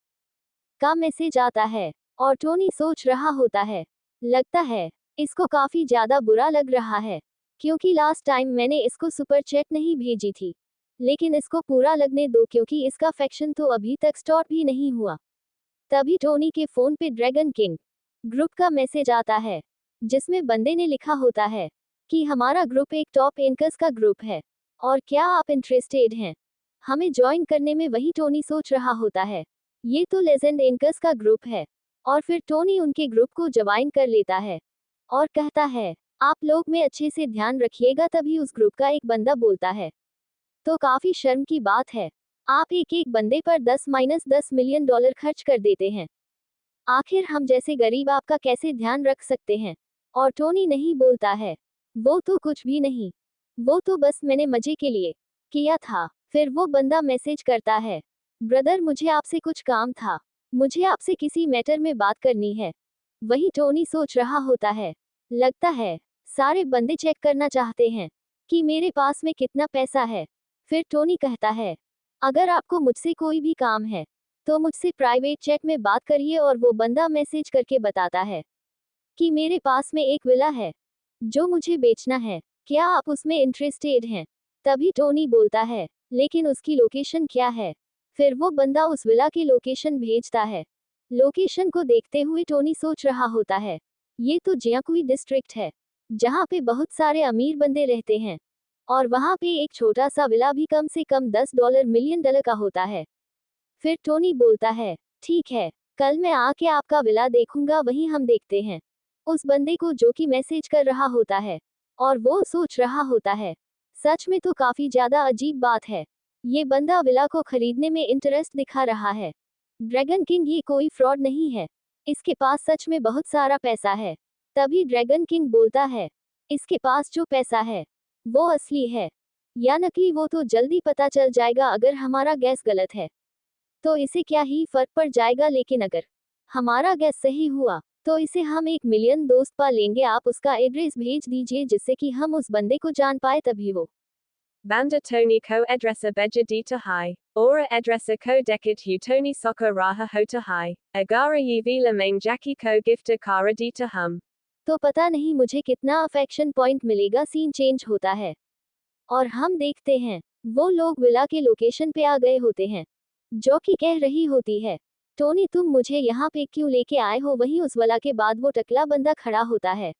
का मैसेज आता है और टोनी सोच रहा होता है, लगता है इसको काफी ज्यादा बुरा लग रहा है क्योंकि लास्ट टाइम मैंने इसको सुपर चैट नहीं भेजी थी। लेकिन इसको पूरा लगने दो क्योंकि इसका अफेक्शन तो अभी तक स्टार्ट भी नहीं हुआ। तभी टोनी के फोन पे ड्रैगन किंग ग्रुप का मैसेज आता है जिसमें बंदे ने लिखा होता है कि हमारा ग्रुप एक टॉप एंकर्स का ग्रुप है और क्या आप इंटरेस्टेड हैं हमें ज्वाइन करने में। वही टोनी सोच रहा होता है, ये तो लेजेंड एंकर्स का ग्रुप है। और फिर टोनी उनके ग्रुप को ज्वाइन कर लेता है और कहता है, आप लोग में अच्छे से ध्यान रखिएगा। तभी उस ग्रुप का एक बंदा बोलता है, तो काफी शर्म की बात है, आप एक एक बंदे पर 10-10 मिलियन डॉलर खर्च कर देते हैं। आखिर हम जैसे गरीब आपका कैसे ध्यान रख सकते हैं। और टोनी नहीं बोलता है, वो तो कुछ भी नहीं, वो तो बस मैंने मजे के लिए किया था। फिर वो बंदा मैसेज करता है, ब्रदर मुझे आपसे कुछ काम था, मुझे आपसे किसी मैटर में बात करनी है। वही टोनी सोच रहा होता है, लगता है सारे बंदे चेक करना चाहते हैं कि मेरे पास में कितना पैसा है। फिर टोनी कहता है, अगर आपको मुझसे कोई भी काम है तो मुझसे प्राइवेट चैट में बात करिए। और वो बंदा मैसेज करके बताता है कि मेरे पास में एक विला है जो मुझे बेचना है, क्या आप उसमें इंटरेस्टेड हैं? तभी टोनी बोलता है, लेकिन उसकी लोकेशन क्या है? फिर वो बंदा उस विला की लोकेशन भेजता है। लोकेशन को देखते हुए टोनी सोच रहा होता है, ये तो जियाकुई डिस्ट्रिक्ट है जहाँ पे बहुत सारे अमीर बंदे रहते हैं और वहाँ पे एक छोटा सा विला भी कम से कम $10 मिलियन का होता है। फिर टोनी बोलता है, ठीक है, कल मैं आके आपका विला देखूंगा, वहीं हम देखते हैं। उस बंदे को जो कि मैसेज कर रहा होता है और वो सोच रहा होता है, सच में तो काफी ज्यादा अजीब बात है, ये बंदा विला को खरीदने में इंटरेस्ट दिखा रहा है। ड्रैगन किंग ये कोई फ्रॉड नहीं है, इसके पास सच में बहुत सारा पैसा है। तभी ड्रैगन किंग बोलता है, इसके पास जो पैसा है वो असली है या नकली वो तो जल्दी पता चल जाएगा। अगर हमारा गैस गलत है तो इसे क्या ही फर्क पड़ जाएगा, लेकिन अगर हमारा गैस सही हुआ तो इसे हम 1 मिलियन दोस्त पा लेंगे। आप उसका एड्रेस भेज दीजिए जिससे कि हम उस बंदे को जान पाए, तभी वो Banda Tony ko edressa beja dita hai. Ora edressa ko dekit hu Tony soccer raha hota hai. Agara yi vila main jackie ko gifta kara dita hum. तो पता नहीं मुझे कितना अफेक्शन पॉइंट मिलेगा। सीन चेंज होता है और हम देखते हैं वो लोग विला के लोकेशन पे आ गए होते हैं। जो कि कह रही होती है, टोनी तुम मुझे यहाँ पे क्यों लेके आए हो? वहीं उस विला के बाद वो टकला बंदा खड़ा होता है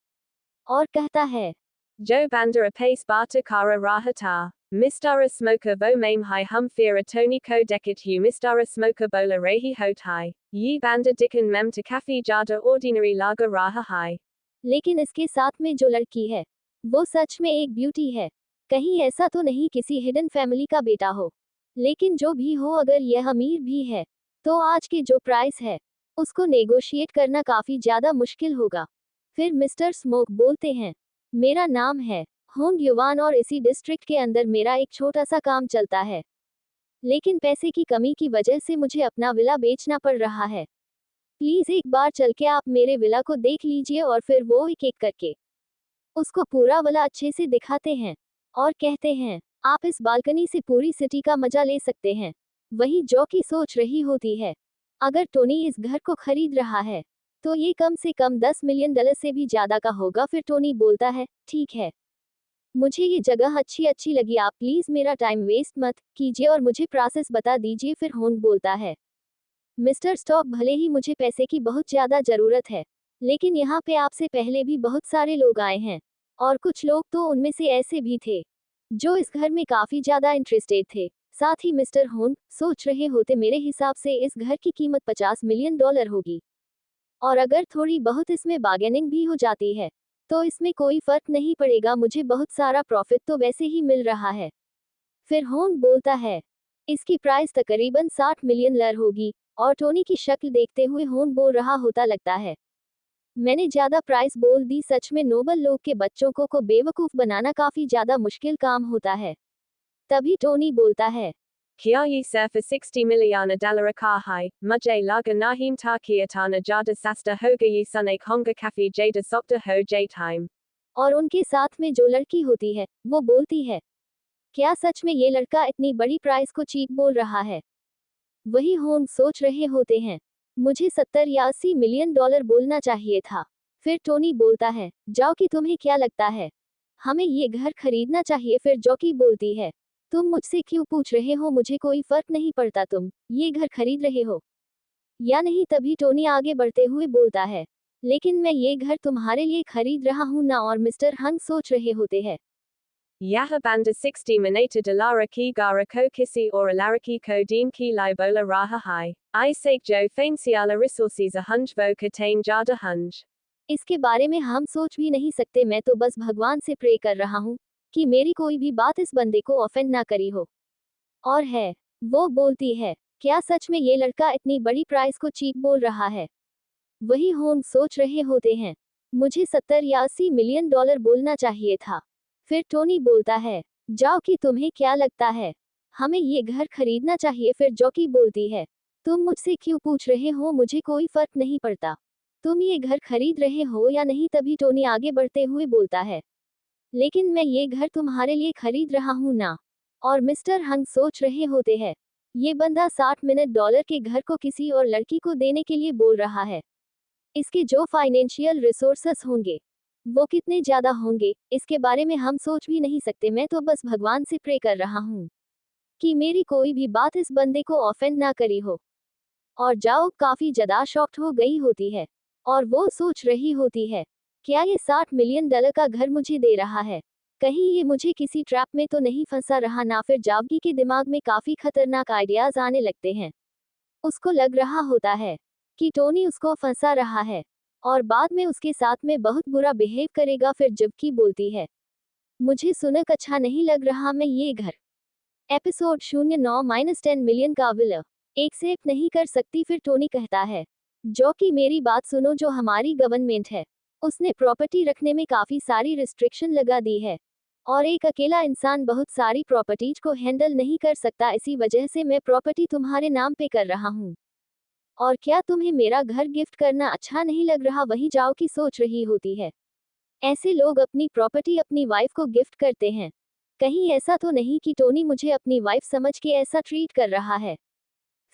और कहता है, Jo banda apace bata kara raha ta. Mistara smoker vo maim hai hum fira Tony ko dekit hu Mistara smoker bola rehi hot hai. Yi banda dikan mem to kafi jada ordinary laga raha hai. लेकिन इसके साथ में जो लड़की है वो सच में एक ब्यूटी है। कहीं ऐसा तो नहीं किसी हिडन फैमिली का बेटा हो। लेकिन जो भी हो, अगर यह अमीर भी है तो आज के जो प्राइस है उसको नेगोशिएट करना काफी ज्यादा मुश्किल होगा। फिर मिस्टर स्मोक बोलते हैं, मेरा नाम है होंग युवान और इसी डिस्ट्रिक्ट के अंदर मेरा एक छोटा सा काम चलता है, लेकिन पैसे की कमी की वजह से मुझे अपना विला बेचना पड़ रहा है। प्लीज एक बार चल के आप मेरे विला को देख लीजिए। और फिर वो एक एक करके उसको पूरा विला अच्छे से दिखाते हैं और कहते हैं, आप इस बालकनी से पूरी सिटी का मजा ले सकते हैं। वही जो की सोच रही होती है, अगर टोनी इस घर को खरीद रहा है तो ये कम से कम $10 मिलियन से भी ज्यादा का होगा। फिर टोनी बोलता है, ठीक है, मुझे ये जगह अच्छी लगी, आप प्लीज मेरा टाइम वेस्ट मत कीजिए और मुझे प्रोसेस बता दीजिए। फिर होंग बोलता है, मिस्टर स्टॉक, भले ही मुझे पैसे की बहुत ज्यादा जरूरत है, लेकिन यहाँ पे आपसे पहले भी बहुत सारे लोग आए हैं और कुछ लोग तो उनमें से ऐसे भी थे जो इस घर में काफी ज्यादा इंटरेस्टेड थे। साथ ही मिस्टर होंग सोच रहे होते, मेरे हिसाब से इस घर की कीमत $50 मिलियन होगी और अगर थोड़ी बहुत इसमें बार्गेनिंग भी हो जाती है तो इसमें कोई फर्क नहीं पड़ेगा, मुझे बहुत सारा प्रॉफिट तो वैसे ही मिल रहा है। फिर होंग बोलता है, इसकी प्राइस तकरीबन $60 मिलियन होगी और टोनी की शक्ल देखते हुए होंग बोल रहा होता, लगता है मैंने ज्यादा प्राइस बोल दी। सच में नोबल लोग के बच्चों को बेवकूफ बनाना काफी ज्यादा मुश्किल काम होता है। तभी टोनी बोलता है, Kia yi surfa 60 miliana dalara ka hai. Mujhe laga nahim ta kiatana jada sasta hoga yi sunak honga kafi jada sokta ho j time. और उनके साथ में जो लड़की होती है वो बोलती है, क्या सच में ये लड़का इतनी बड़ी प्राइस को चीप बोल रहा है? वही होंग सोच रहे होते हैं, मुझे 70 या $80 मिलियन बोलना चाहिए था। फिर टोनी बोलता है, जाओ कि तुम्हें क्या लगता है हमें ये घर खरीदना चाहिए? फिर जॉकी बोलती है, तुम मुझसे क्यों पूछ रहे हो, मुझे कोई फर्क नहीं पड़ता तुम ये घर खरीद रहे हो या नहीं। तभी टोनी आगे बढ़ते हुए बोलता है, लेकिन मैं ये घर तुम्हारे लिए खरीद रहा हूँ ना। और मिस्टर हंग सोच रहे होते हैं, Yaha banda 60 minata dalara ki gara ko kisi or alaraki ko deem ki libola raha hai. I sake jo fainsiala resources a hunj vo katain jada hunj. इसके बारे में हम सोच भी नहीं सकते, मैं तो बस भगवान से प्रे कर रहा हूँ कि मेरी कोई भी बात इस बंदे को ऑफेंड ना करी हो। और है, वो बोलती है, क्या सच में ये लड़का इतनी बड़ी प्राइस को चीप बोल रहा है? वही होंग सोच रहे होते हैं, मुझे 70 या $80 मिलियन बोलना चाहिए था। फिर टोनी बोलता है, जाओ कि तुम्हें क्या लगता है हमें ये घर खरीदना चाहिए? फिर जॉकी बोलती है, तुम मुझसे क्यों पूछ रहे हो, मुझे कोई फर्क नहीं पड़ता तुम ये घर खरीद रहे हो या नहीं? तभी टोनी आगे बढ़ते हुए बोलता है, लेकिन मैं ये घर तुम्हारे लिए खरीद रहा हूँ ना। और मिस्टर हंग सोच रहे होते हैं, ये बंदा 60 मिनट डॉलर के घर को किसी और लड़की को देने के लिए बोल रहा है। इसके जो फाइनेंशियल रिसोर्सेस होंगे वो कितने ज्यादा होंगे, इसके बारे में हम सोच भी नहीं सकते। मैं तो बस भगवान से प्रे कर रहा हूँ कि मेरी कोई भी बात इस बंदे को ऑफेंड ना करी हो। और जाओ काफी ज्यादा शॉक्ड हो गई होती है और वो सोच रही होती है, क्या ये 60 मिलियन डॉलर का घर मुझे दे रहा है? कहीं ये मुझे किसी ट्रैप में तो नहीं फंसा रहा ना? फिर जावगी के दिमाग में काफी खतरनाक आइडियाज आने लगते हैं। उसको लग रहा होता है कि टोनी उसको फंसा रहा है और बाद में उसके साथ में बहुत बुरा बिहेव करेगा। फिर जबकि बोलती है, मुझे सुनक अच्छा नहीं लग रहा मैं ये घर। एपिसोड 09-10 मिलियन का विलर एक्सेप्ट नहीं कर सकती। फिर टोनी कहता है, जो कि मेरी बात सुनो, जो हमारी गवर्नमेंट है उसने प्रॉपर्टी रखने में काफी सारी रिस्ट्रिक्शन लगा दी है और एक अकेला इंसान बहुत सारी प्रॉपर्टीज को हैंडल नहीं कर सकता। इसी वजह से मैं प्रॉपर्टी तुम्हारे नाम पे कर रहा हूँ। और क्या तुम्हें मेरा घर गिफ्ट करना अच्छा नहीं लग रहा? वही जाओ की सोच रही होती है, ऐसे लोग अपनी प्रॉपर्टी अपनी वाइफ को गिफ्ट करते हैं। कहीं ऐसा तो नहीं कि टोनी मुझे अपनी वाइफ समझ के ऐसा ट्रीट कर रहा है?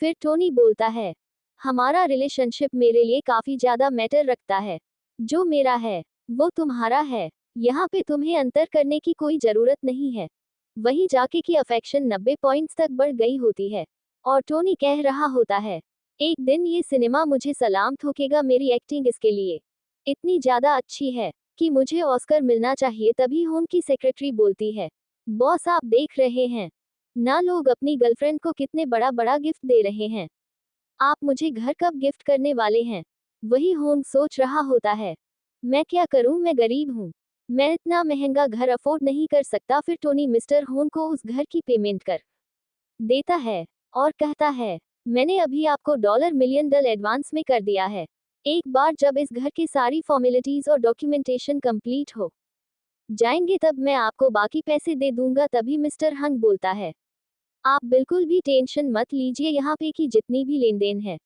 फिर टोनी बोलता है, हमारा रिलेशनशिप मेरे लिए काफी ज्यादा मैटर रखता है। जो मेरा है वो तुम्हारा है, यहाँ पे तुम्हें अंतर करने की कोई जरूरत नहीं है। वहीं जाके की अफेक्शन 90 पॉइंट्स तक बढ़ गई होती है और टोनी कह रहा होता है, एक दिन ये सिनेमा मुझे सलाम ठोकेगा। मेरी एक्टिंग इसके लिए इतनी ज्यादा अच्छी है कि मुझे ऑस्कर मिलना चाहिए। तभी होम की सेक्रेटरी बोलती है, बॉस आप देख रहे हैं ना लोग अपनी गर्लफ्रेंड को कितने बड़ा बड़ा गिफ्ट दे रहे हैं, आप मुझे घर कब गिफ्ट करने वाले हैं? वही होम सोच रहा होता है, मैं क्या करूं, मैं गरीब हूं, मैं इतना महंगा घर अफोर्ड नहीं कर सकता। फिर टोनी मिस्टर होम को उस घर की पेमेंट कर देता है और कहता है, मैंने अभी आपको $1 मिलियन एडवांस में कर दिया है। एक बार जब इस घर की सारी फॉर्मेलिटीज और डॉक्यूमेंटेशन कंप्लीट हो जाएंगे तब मैं आपको बाकी पैसे दे दूंगा। तभी मिस्टर हंग बोलता है, आप बिल्कुल भी टेंशन मत लीजिए, यहाँ पे की जितनी भी लेन देन है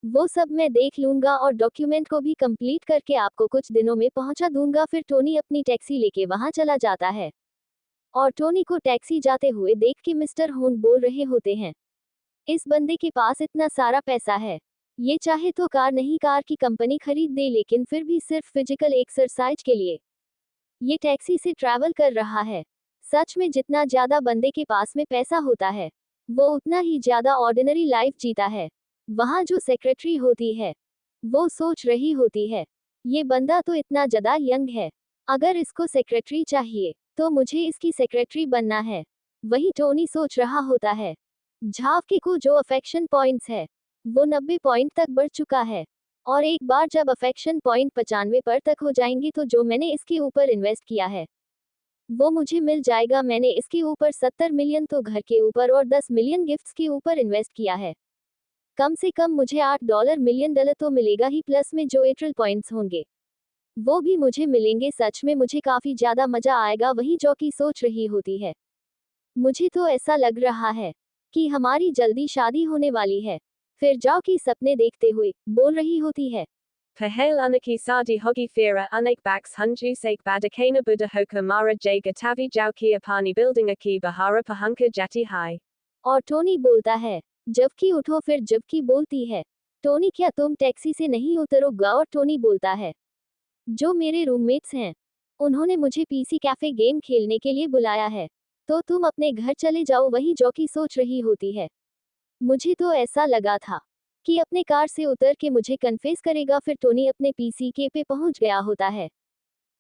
वो सब मैं देख लूंगा और डॉक्यूमेंट को भी कंप्लीट करके आपको कुछ दिनों में पहुंचा दूंगा। फिर टोनी अपनी टैक्सी लेके वहां चला जाता है और टोनी को टैक्सी जाते हुए देख के मिस्टर होन बोल रहे होते हैं, इस बंदे के पास इतना सारा पैसा है, ये चाहे तो कार नहीं कार की कंपनी खरीद दे, लेकिन फिर भी सिर्फ फिजिकल एक्सरसाइज के लिए ये टैक्सी से ट्रैवल कर रहा है। सच में जितना ज्यादा बंदे के पास में पैसा होता है वो उतना ही ज्यादा ऑर्डिनरी लाइफ जीता है। वहां जो सेक्रेटरी होती है वो सोच रही होती है, ये बंदा तो इतना ज्यादा यंग है, अगर इसको सेक्रेटरी चाहिए तो मुझे इसकी सेक्रेटरी बनना है। वही टोनी सोच रहा होता है, झावके को जो अफेक्शन पॉइंट्स है वो 90 पॉइंट तक बढ़ चुका है और एक बार जब अफेक्शन पॉइंट 95 पर तक हो जाएंगे तो जो मैंने इसके ऊपर इन्वेस्ट किया है वो मुझे मिल जाएगा। मैंने इसके ऊपर 70 मिलियन तो घर के ऊपर और 10 मिलियन गिफ्ट्स के ऊपर इन्वेस्ट किया है। कम से कम मुझे $8 मिलियन तो मिलेगा ही, प्लस में जो एट्रल पॉइंट्स होंगे वो भी मुझे मिलेंगे। सच में मुझे काफी ज्यादा मजा आएगा। वही जॉकी सोच रही होती है, मुझे तो ऐसा लग रहा है कि हमारी जल्दी शादी होने वाली है। फिर जॉकी सपने देखते हुए बोल रही होती है, Pahale Anaki Sadi Hogi Fira Anik Baks Hunju Sake Badakana Buddha Hoka Mara J Gatavi Jauki Apani Building Aki Bahara Pahunka Jati Hai। और टोनी बोलता है, जबकि उठो। फिर जबकि बोलती है, टोनी क्या तुम टैक्सी से नहीं उतरोगा? और टोनी बोलता है, जो मेरे रूममेट्स हैं उन्होंने मुझे पीसी कैफे गेम खेलने के लिए बुलाया है, तो तुम अपने घर चले जाओ। वही जॉकी सोच रही होती है, मुझे तो ऐसा लगा था कि अपने कार से उतर के मुझे कन्फेस करेगा। फिर टोनी अपने पीसी के पे पहुंच गया होता है।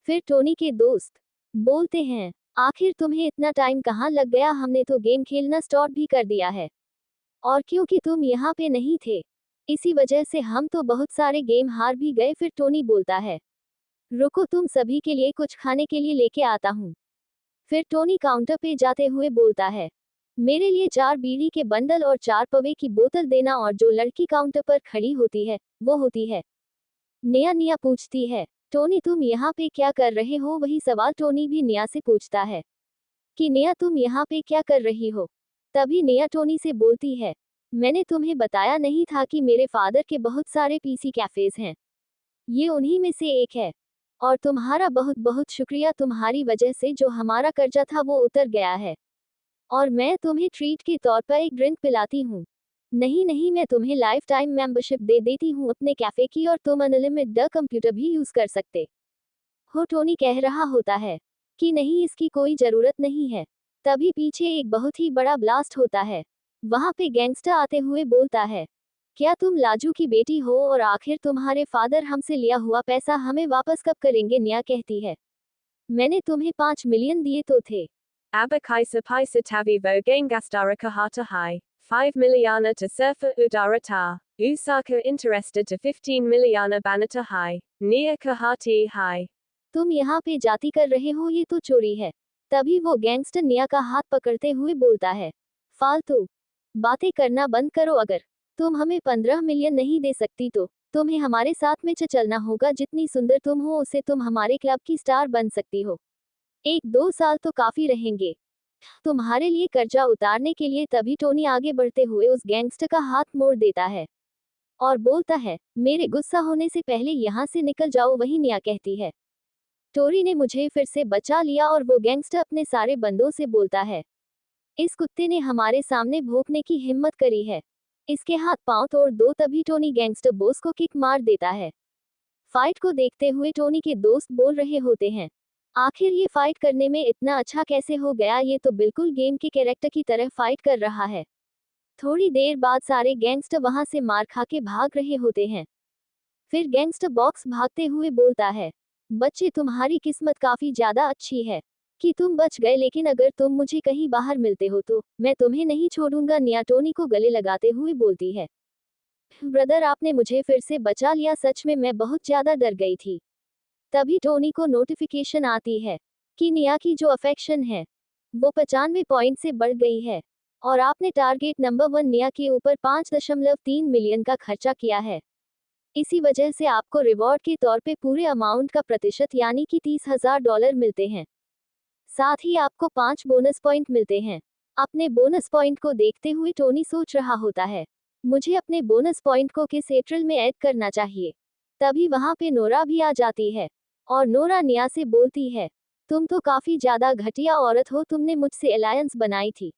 फिर टोनी के दोस्त बोलते हैं, आखिर तुम्हें इतना टाइम कहाँ लग गया? हमने तो गेम खेलना स्टार्ट भी कर दिया है और क्योंकि तुम यहाँ पे नहीं थे इसी वजह से हम तो बहुत सारे गेम हार भी गए। फिर टोनी बोलता है, रुको तुम सभी के लिए कुछ खाने के लिए लेके आता हूँ। फिर टोनी काउंटर पे जाते हुए बोलता है, मेरे लिए 4 बीड़ी के बंडल और 4 पवे की बोतल देना। और जो लड़की काउंटर पर खड़ी होती है वो होती है निया। निया पूछती है, टोनी तुम यहाँ पे क्या कर रहे हो? वही सवाल टोनी भी निया से पूछता है कि निया तुम यहाँ पे क्या कर रही हो? तभी निया टोनी से बोलती है, मैंने तुम्हें बताया नहीं था कि मेरे फादर के बहुत सारे पीसी कैफेज हैं ये उन्हीं में से एक है। और तुम्हारा बहुत बहुत शुक्रिया, तुम्हारी वजह से जो हमारा कर्जा था वो उतर गया है। और मैं तुम्हें ट्रीट के तौर पर एक ड्रिंक पिलाती हूँ। नहीं नहीं, मैं तुम्हें लाइफ टाइम मेंबरशिप दे देती हूँ अपने कैफे की, और तुम अनलिमिटेड कंप्यूटर भी यूज कर सकते हो। टोनी कह रहा होता है कि नहीं, इसकी कोई जरूरत नहीं है। तभी पीछे एक बहुत ही बड़ा ब्लास्ट होता है। वहां पे गैंगस्टर आते हुए बोलता है, क्या तुम लाजू की बेटी हो, और आखिर तुम्हारे फादर हमसे लिया हुआ पैसा हमें वापस कब करेंगे? निया कहती है, मैंने तुम्हें 5 मिलियन दिए तो थे। Abakaisa paisa tavivo gaingastara kahata hai. 5 miliana to surfa udarata. Usaka interested to 15 miliana banata hai. Nia kahati hai. तुम यहाँ पे जाती कर रहे हो, ये तो चोरी है। तभी वो गैंगस्टर निया का हाथ पकड़ते हुए बोलता है, फालतू बातें करना बंद करो। अगर तुम हमें 15 मिलियन नहीं दे सकती तो तुम्हें हमारे साथ में चलना होगा। जितनी सुंदर तुम हो उससे तुम हमारे क्लब की स्टार बन सकती हो। 1-2 साल तो काफी रहेंगे तुम्हारे लिए कर्जा उतारने के लिए। तभी टोनी आगे बढ़ते हुए उस गैंगस्टर का हाथ मोड़ देता है और बोलता है, मेरे गुस्सा होने से पहले यहाँ से निकल जाओ। वही निया कहती है, टोरी ने मुझे फिर से बचा लिया। और वो गैंगस्टर अपने सारे बंदों से बोलता है, इस कुत्ते ने हमारे सामने भौंकने की हिम्मत करी है, इसके हाथ पांव तोड़ दो। तभी टोनी गैंगस्टर बॉस को किक मार देता है। फाइट को देखते हुए टोनी के दोस्त बोल रहे होते हैं, आखिर ये फाइट करने में इतना अच्छा कैसे हो गया? ये तो बिल्कुल गेम के कैरेक्टर की तरह फाइट कर रहा है। थोड़ी देर बाद सारे गैंगस्टर वहां से मार खा के भाग रहे होते हैं। फिर गैंगस्टर बॉक्स भागते हुए बोलता है, बच्चे तुम्हारी किस्मत काफी ज्यादा अच्छी है कि तुम बच गए, लेकिन अगर तुम मुझे कहीं बाहर मिलते हो तो मैं तुम्हें नहीं छोड़ूंगा। निया टोनी को गले लगाते हुए बोलती है, ब्रदर आपने मुझे फिर से बचा लिया, सच में मैं बहुत ज्यादा डर गई थी। तभी टोनी को नोटिफिकेशन आती है कि निया की जो अफेक्शन है वो 95 पॉइंट से बढ़ गई है, और आपने टारगेट नंबर 1 निया के ऊपर 5.3 मिलियन का खर्चा किया है। इसी वजह से आपको रिवॉर्ड के तौर पे पूरे अमाउंट का प्रतिशत यानी कि $30,000 मिलते हैं। साथ ही आपको 5 बोनस पॉइंट मिलते हैं। अपने बोनस पॉइंट को देखते हुए टोनी सोच रहा होता है, मुझे अपने बोनस पॉइंट को किस एट्रल में ऐड करना चाहिए। तभी वहां पे नोरा भी आ जाती है और नोरा निया से बोलती है, तुम तो काफी ज्यादा घटिया औरत हो, तुमने मुझसे अलायंस बनाई थी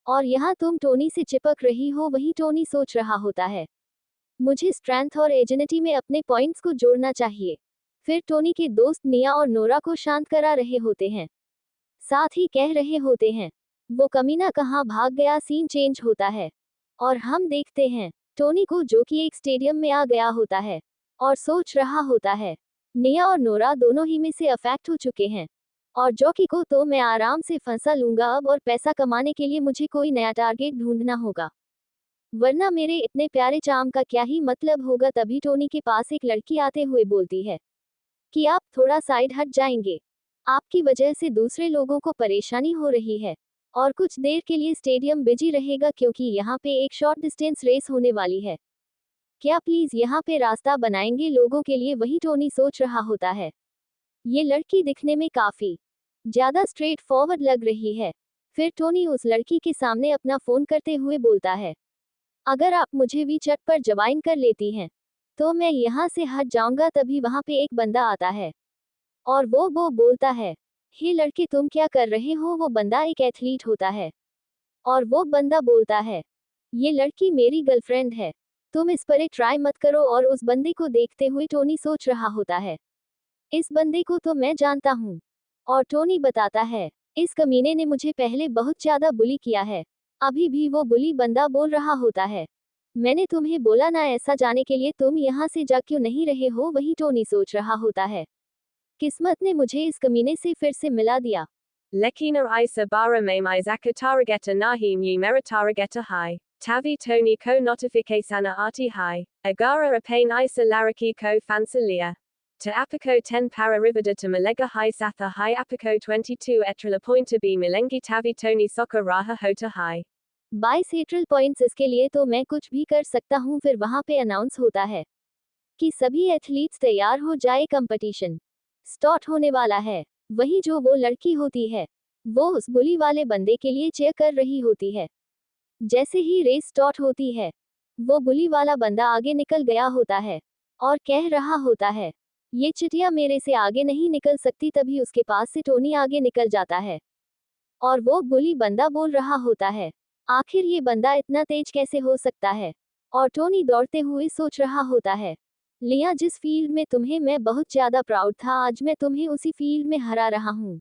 और यहाँ तुम टोनी से चिपक रही हो। वही टोनी सोच रहा होता है, मुझे स्ट्रेंथ और एजिलिटी में अपने पॉइंट्स को जोड़ना चाहिए। फिर टोनी के दोस्त निया और नोरा को शांत करा रहे होते हैं, साथ ही कह रहे होते हैं, वो कमीना कहाँ भाग गया। सीन चेंज होता है और हम देखते हैं टोनी को, जो कि एक स्टेडियम में आ गया होता है और सोच रहा होता है, निया और नोरा दोनों ही में से अफेक्ट हो चुके हैं और जॉकी को तो मैं आराम से फंसा लूंगा अब, और पैसा कमाने के लिए मुझे कोई नया टारगेट ढूंढना होगा, वरना मेरे इतने प्यारे चाम का क्या ही मतलब होगा। तभी टोनी के पास एक लड़की आते हुए बोलती है कि आप थोड़ा साइड हट जाएंगे, आपकी वजह से दूसरे लोगों को परेशानी हो रही है और कुछ देर के लिए स्टेडियम बिजी रहेगा क्योंकि यहाँ पे एक शॉर्ट डिस्टेंस रेस होने वाली है। क्या प्लीज यहाँ पे रास्ता बनाएंगे लोगों के लिए? वही टोनी सोच रहा होता है, ये लड़की दिखने में काफी ज्यादा स्ट्रेट फॉरवर्ड लग रही है। फिर टोनी उस लड़की के सामने अपना फोन करते हुए बोलता है, अगर आप मुझे भी चट पर ज्वाइन कर लेती हैं तो मैं यहाँ से हट जाऊंगा। तभी वहां पे एक बंदा आता है और वो बोलता है, हे लड़के तुम क्या कर रहे हो? वो बंदा एक एथलीट होता है और वो बंदा बोलता है, ये लड़की मेरी गर्लफ्रेंड है, तुम इस पर एक ट्राई मत करो। और उस बंदे को देखते हुए टोनी सोच रहा होता है, इस बंदे को तो मैं जानता हूँ। और टोनी बताता है, इस कमीने ने मुझे पहले बहुत ज्यादा बुली किया है। अभी भी वो बुली बंदा बोल रहा होता है, मैंने तुम्हें बोला ना ऐसा जाने के लिए, तुम यहाँ से जा क्यों नहीं रहे हो? वही टोनी सोच रहा होता है, किस्मत ने मुझे इस कमीने से फिर से मिला दिया। Lekina isa bara mai zakatarageta nahim yi meritarageta hai. Tavi Tony ko notificasana arti hai. Agara apane isa laraki ko fansalia. To apico 10 para rivida to malega hai satha hai apico 22 etrila pointa b milengi tavi Tony soka raha hota hai. 22 atrial points, इसके लिए तो मैं कुछ भी कर सकता हूँ। फिर वहां पे अनाउंस होता है कि सभी एथलीट्स तैयार हो जाए, कंपटीशन स्टार्ट होने वाला है। वही जो वो लड़की होती है वो उस बुली वाले बंदे के लिए चेयर कर रही होती है। जैसे ही रेस स्टार्ट होती है वो बुली वाला बंदा आगे निकल गया होता है और कह रहा होता है, ये चिटिया मेरे से आगे नहीं निकल सकती। तभी उसके पास से टोनी आगे निकल जाता है और वो बुली बंदा बोल रहा होता है, आखिर ये बंदा इतना तेज कैसे हो सकता है। और टोनी दौड़ते हुए सोच रहा होता है, लिया, जिस फील्ड में तुम्हें मैं बहुत ज्यादा प्राउड था, आज मैं तुम्हें उसी फील्ड में हरा रहा हूँ।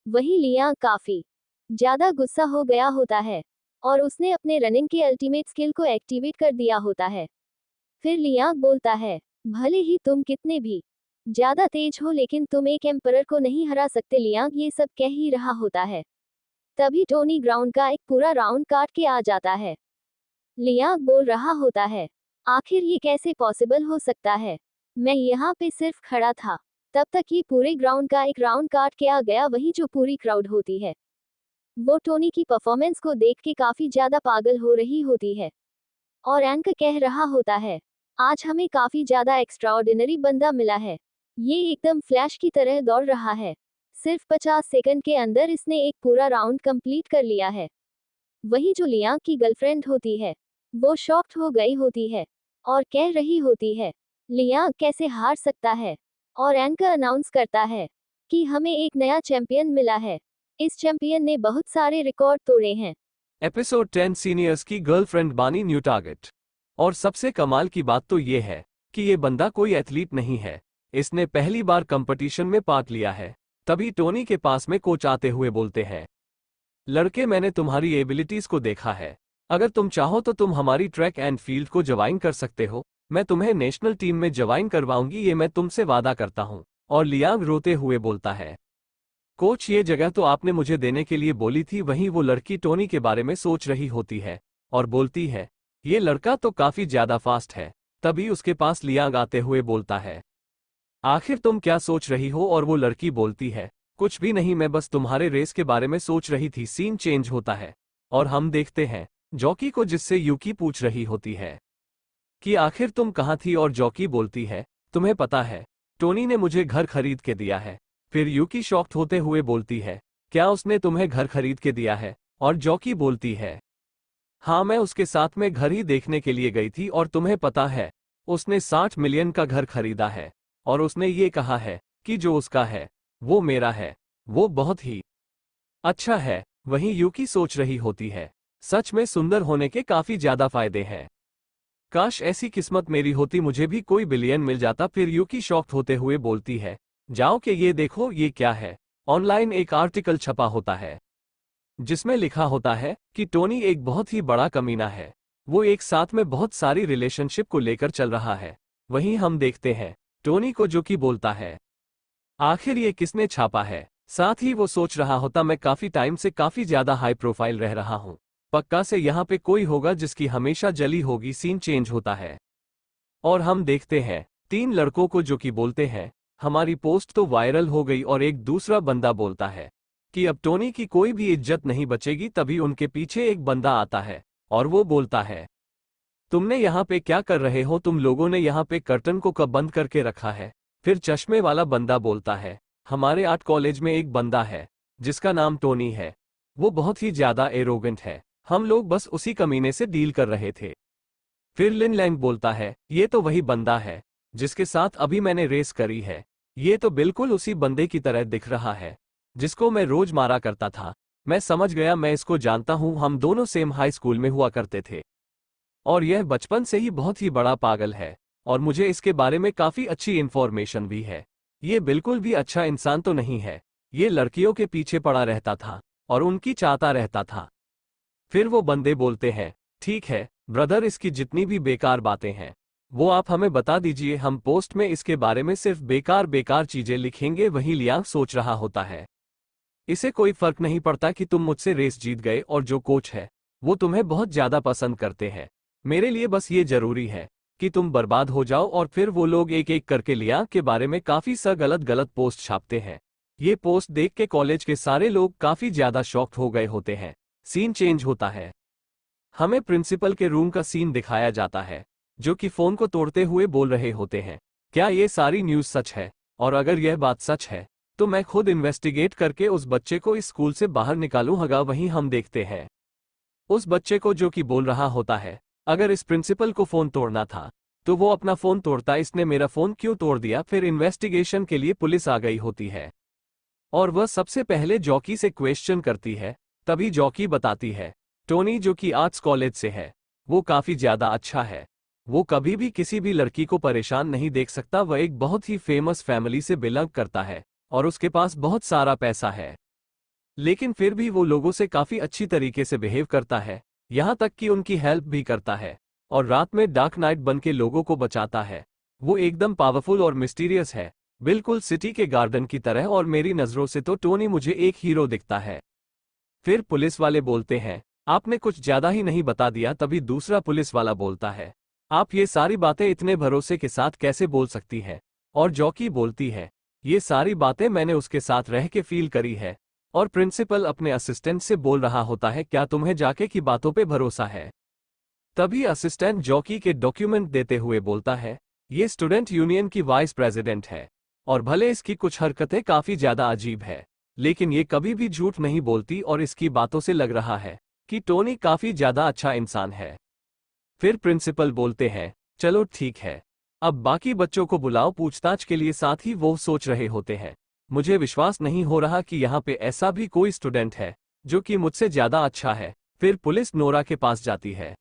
वही लिया काफी ज्यादा गुस्सा हो गया होता है और उसने अपने रनिंग के अल्टीमेट स्किल को एक्टिवेट कर दिया होता है। फिर लिया बोलता है, भले ही तुम कितने भी ज्यादा तेज हो लेकिन तुम एक एम्परर को नहीं हरा सकते। लिया ये सब कह ही रहा होता है, तभी टोनी ग्राउंड का एक पूरा राउंड काट के आ जाता है। लिया बोल रहा होता है, आखिर ये कैसे पॉसिबल हो सकता है, मैं यहाँ पे सिर्फ खड़ा था, तब तक ये पूरे ग्राउंड का एक राउंड काट के आ गया। वही जो पूरी क्राउड होती है वो टोनी की परफॉर्मेंस को देख के काफी ज्यादा पागल हो रही होती है और एंकर कह रहा होता है, आज हमें काफी ज्यादा एक्स्ट्राऑर्डिनरी बंदा मिला है। ये एकदम फ्लैश की तरह दौड़ रहा है, सिर्फ 50 सेकंड के अंदर इसने एक पूरा राउंड कंप्लीट कर लिया है। वही जो लिया की गर्लफ्रेंड होती है वो शॉक्ड हो गई होती है और कह रही होती है, लिया कैसे हार सकता है। और एंकर अनाउंस करता है कि हमें एक नया चैंपियन मिला है, इस चैंपियन ने बहुत सारे रिकॉर्ड तोड़े हैं। एपिसोड 10 सीनियर्स की गर्लफ्रेंड बानी न्यू टारगेट। और सबसे कमाल की बात तो ये है कि ये बंदा कोई एथलीट नहीं है, इसने पहली बार कंपटीशन में पार्ट लिया है। तभी टोनी के पास में कोच आते हुए बोलते हैं, लड़के मैंने तुम्हारी एबिलिटीज को देखा है, अगर तुम चाहो तो तुम हमारी ट्रैक एंड फील्ड को ज्वाइन कर सकते हो, मैं तुम्हें नेशनल टीम में ज्वाइन करवाऊंगी, ये मैं तुमसे वादा करता हूं। और लियांग रोते हुए बोलता है, कोच ये जगह तो आपने मुझे देने के लिए बोली थी। वहीं वो लड़की टोनी के बारे में सोच रही होती है और बोलती है, ये लड़का तो काफी ज्यादा फास्ट है। तभी उसके पास लियांग आते हुए बोलता है, आखिर तुम क्या सोच रही हो। और वो लड़की बोलती है, कुछ भी नहीं, मैं बस तुम्हारे रेस के बारे में सोच रही थी। सीन चेंज होता है और हम देखते हैं जॉकी को, जिससे यूकी पूछ रही होती है कि आखिर तुम कहाँ थी। और जॉकी बोलती है, तुम्हें पता है टोनी ने मुझे घर खरीद के दिया है। फिर यूकी शॉक्ड होते हुए बोलती है, क्या उसने तुम्हें घर खरीद के दिया है। और जॉकी बोलती है, हाँ, मैं उसके साथ में घर ही देखने के लिए गई थी और तुम्हें पता है उसने 60 मिलियन का घर खरीदा है और उसने ये कहा है कि जो उसका है वो मेरा है, वो बहुत ही अच्छा है। वहीं यूकी सोच रही होती है, सच में सुंदर होने के काफी ज्यादा फायदे हैं, काश ऐसी किस्मत मेरी होती, मुझे भी कोई बिलियन मिल जाता। फिर यूकी शॉक्ड होते हुए बोलती है, जाओ कि ये देखो ये क्या है। ऑनलाइन एक आर्टिकल छपा होता है जिसमें लिखा होता है कि टोनी एक बहुत ही बड़ा कमीना है, वो एक साथ में बहुत सारी रिलेशनशिप को लेकर चल रहा है। वहीं हम देखते हैं टोनी को जो कि बोलता है, आखिर ये किसने छापा है। साथ ही वो सोच रहा होता, मैं काफी टाइम से काफी ज्यादा हाई प्रोफाइल रह रहा हूं, पक्का से यहाँ पे कोई होगा जिसकी हमेशा जली होगी। सीन चेंज होता है और हम देखते हैं 3 लड़कों को जो कि बोलते हैं, हमारी पोस्ट तो वायरल हो गई। और एक दूसरा बंदा बोलता है कि अब टोनी की कोई भी इज्जत नहीं बचेगी। तभी उनके पीछे एक बंदा आता है और वो बोलता है, तुमने यहाँ पे क्या कर रहे हो, तुम लोगों ने यहाँ पे कर्टन को कब बंद करके रखा है। फिर चश्मे वाला बंदा बोलता है, हमारे आर्ट कॉलेज में एक बंदा है जिसका नाम टोनी है, वो बहुत ही ज्यादा एरोगेंट है, हम लोग बस उसी कमीने से डील कर रहे थे। फिर लिन लैंग बोलता है, ये तो वही बंदा है जिसके साथ अभी मैंने रेस करी है, ये तो बिल्कुल उसी बंदे की तरह दिख रहा है जिसको मैं रोज मारा करता था। मैं समझ गया, मैं इसको जानता हूं, हम दोनों सेम हाई स्कूल में हुआ करते थे और यह बचपन से ही बहुत ही बड़ा पागल है और मुझे इसके बारे में काफी अच्छी इंफॉर्मेशन भी है। ये बिल्कुल भी अच्छा इंसान तो नहीं है, ये लड़कियों के पीछे पड़ा रहता था और उनकी चाहता रहता था। फिर वो बंदे बोलते हैं, ठीक है ब्रदर, इसकी जितनी भी बेकार बातें हैं वो आप हमें बता दीजिए, हम पोस्ट में इसके बारे में सिर्फ बेकार बेकार चीजें लिखेंगे। वहीं लियांग सोच रहा होता है, इसे कोई फर्क नहीं पड़ता कि तुम मुझसे रेस जीत गए और जो कोच है वो तुम्हें बहुत ज्यादा पसंद करते हैं, मेरे लिए बस ये जरूरी है कि तुम बर्बाद हो जाओ। और फिर वो लोग एक एक करके लियांग के बारे में काफी सा गलत गलत पोस्ट छापते हैं। ये पोस्ट देख के कॉलेज के सारे लोग काफी ज्यादा शॉक्ड हो गए होते हैं। सीन चेंज होता है, हमें प्रिंसिपल के रूम का सीन दिखाया जाता है जो कि फोन को तोड़ते हुए बोल रहे होते हैं, क्या ये सारी न्यूज़ सच है, और अगर यह बात सच है तो मैं खुद इन्वेस्टिगेट करके उस बच्चे को इस स्कूल से बाहर निकालूंगा। वहीं हम देखते हैं उस बच्चे को जो कि बोल रहा होता है, अगर इस प्रिंसिपल को फोन तोड़ना था तो वो अपना फोन तोड़ता, इसने मेरा फोन क्यों तोड़ दिया। फिर इन्वेस्टिगेशन के लिए पुलिस आ गई होती है और वह सबसे पहले जॉकी से क्वेश्चन करती है। तभी जॉकी बताती है टोनी जो कि आर्ट्स कॉलेज से है वो काफी ज्यादा अच्छा है, वो कभी भी किसी भी लड़की को परेशान नहीं देख सकता। वह एक बहुत ही फेमस फैमिली से बिलोंग करता है और उसके पास बहुत सारा पैसा है, लेकिन फिर भी वो लोगों से काफी अच्छी तरीके से बिहेव करता है, यहाँ तक कि उनकी हेल्प भी करता है और रात में डार्क नाइट बन के लोगों को बचाता है। वो एकदम पावरफुल और मिस्टीरियस है, बिल्कुल सिटी के गार्डन की तरह, और मेरी नजरों से तो टोनी मुझे एक हीरो दिखता है। फिर पुलिस वाले बोलते हैं आपने कुछ ज्यादा ही नहीं बता दिया। तभी दूसरा पुलिस वाला बोलता है आप ये सारी बातें इतने भरोसे के साथ कैसे बोल सकती है। और जॉकी बोलती है ये सारी बातें मैंने उसके साथ रह के फील करी है। और प्रिंसिपल अपने असिस्टेंट से बोल रहा होता है क्या तुम्हें जाके की बातों पे भरोसा है। तभी असिस्टेंट जॉकी के डॉक्यूमेंट देते हुए बोलता है ये स्टूडेंट यूनियन की वाइस प्रेसिडेंट है और भले इसकी कुछ हरकतें काफी ज्यादा अजीब है, लेकिन ये कभी भी झूठ नहीं बोलती और इसकी बातों से लग रहा है कि टोनी काफी ज्यादा अच्छा इंसान है। फिर प्रिंसिपल बोलते हैं चलो ठीक है, अब बाकी बच्चों को बुलाओ पूछताछ के लिए। साथ ही वो सोच रहे होते हैं मुझे विश्वास नहीं हो रहा कि यहाँ पे ऐसा भी कोई स्टूडेंट है जो कि मुझसे ज्यादा अच्छा है। फिर पुलिस नोरा के पास जाती है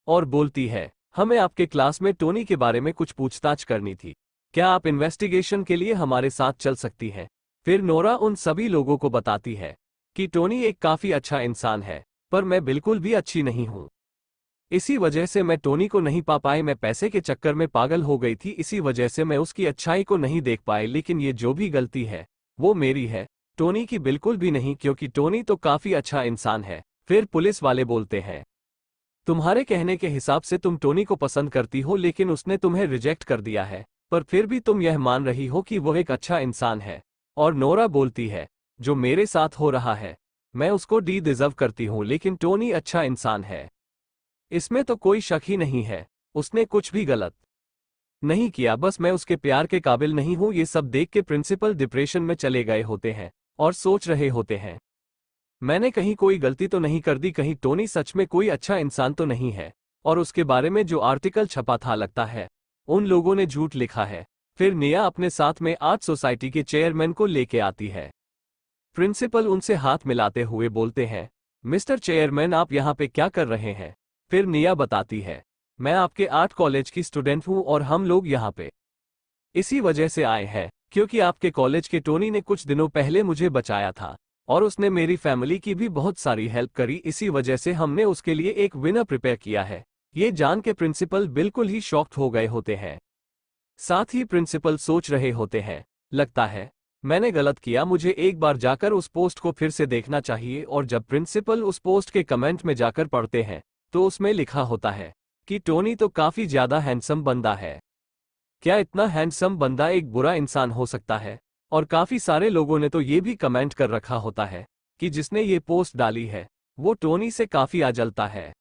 और बोलती है हमें आपके क्लास में टोनी के बारे में कुछ पूछताछ करनी थी, क्या आप इन्वेस्टिगेशन के लिए हमारे साथ चल सकती हैं। फिर नोरा उन सभी लोगों को बताती है कि टोनी एक काफी अच्छा इंसान है, पर मैं बिल्कुल भी अच्छी नहीं हूं। इसी वजह से मैं टोनी को नहीं पा पाई, मैं पैसे के चक्कर में पागल हो गई थी, इसी वजह से मैं उसकी अच्छाई को नहीं देख पाई। लेकिन ये जो भी गलती है वो मेरी है, टोनी की बिल्कुल भी नहीं, क्योंकि टोनी तो काफी अच्छा इंसान है। फिर पुलिस वाले बोलते हैं तुम्हारे कहने के हिसाब से तुम टोनी को पसंद करती हो, लेकिन उसने तुम्हें रिजेक्ट कर दिया है, पर फिर भी तुम यह मान रही हो कि वह एक अच्छा इंसान है। और नोरा बोलती है जो मेरे साथ हो रहा है मैं उसको डिजर्व करती हूं, लेकिन टोनी अच्छा इंसान है, इसमें तो कोई शक ही नहीं है। उसने कुछ भी गलत नहीं किया, बस मैं उसके प्यार के काबिल नहीं हूं। ये सब देख के प्रिंसिपल डिप्रेशन में चले गए होते हैं और सोच रहे होते हैं मैंने कहीं कोई गलती तो नहीं कर दी, कहीं टोनी सच में कोई अच्छा इंसान तो नहीं है और उसके बारे में जो आर्टिकल छपा था लगता है उन लोगों ने झूठ लिखा है। फिर निया अपने साथ में आर्ट सोसाइटी के चेयरमैन को लेके आती है। प्रिंसिपल उनसे हाथ मिलाते हुए बोलते हैं मिस्टर चेयरमैन आप यहाँ पे क्या कर रहे हैं। फिर निया बताती है मैं आपके आर्ट कॉलेज की स्टूडेंट हूँ और हम लोग यहाँ पे इसी वजह से आए हैं क्योंकि आपके कॉलेज के टोनी ने कुछ दिनों पहले मुझे बचाया था और उसने मेरी फैमिली की भी बहुत सारी हेल्प करी, इसी वजह से हमने उसके लिए एक विनर प्रिपेयर किया है। ये जान के प्रिंसिपल बिल्कुल ही शॉक्ड हो गए होते हैं। साथ ही प्रिंसिपल सोच रहे होते हैं लगता है मैंने गलत किया, मुझे एक बार जाकर उस पोस्ट को फिर से देखना चाहिए। और जब प्रिंसिपल उस पोस्ट के कमेंट में जाकर पढ़ते हैं तो उसमें लिखा होता है कि टोनी तो काफी ज्यादा हैंडसम बंदा है, क्या इतना हैंडसम बंदा एक बुरा इंसान हो सकता है। और काफी सारे लोगों ने तो ये भी कमेंट कर रखा होता है कि जिसने ये पोस्ट डाली है वो टोनी से काफी आजलता है।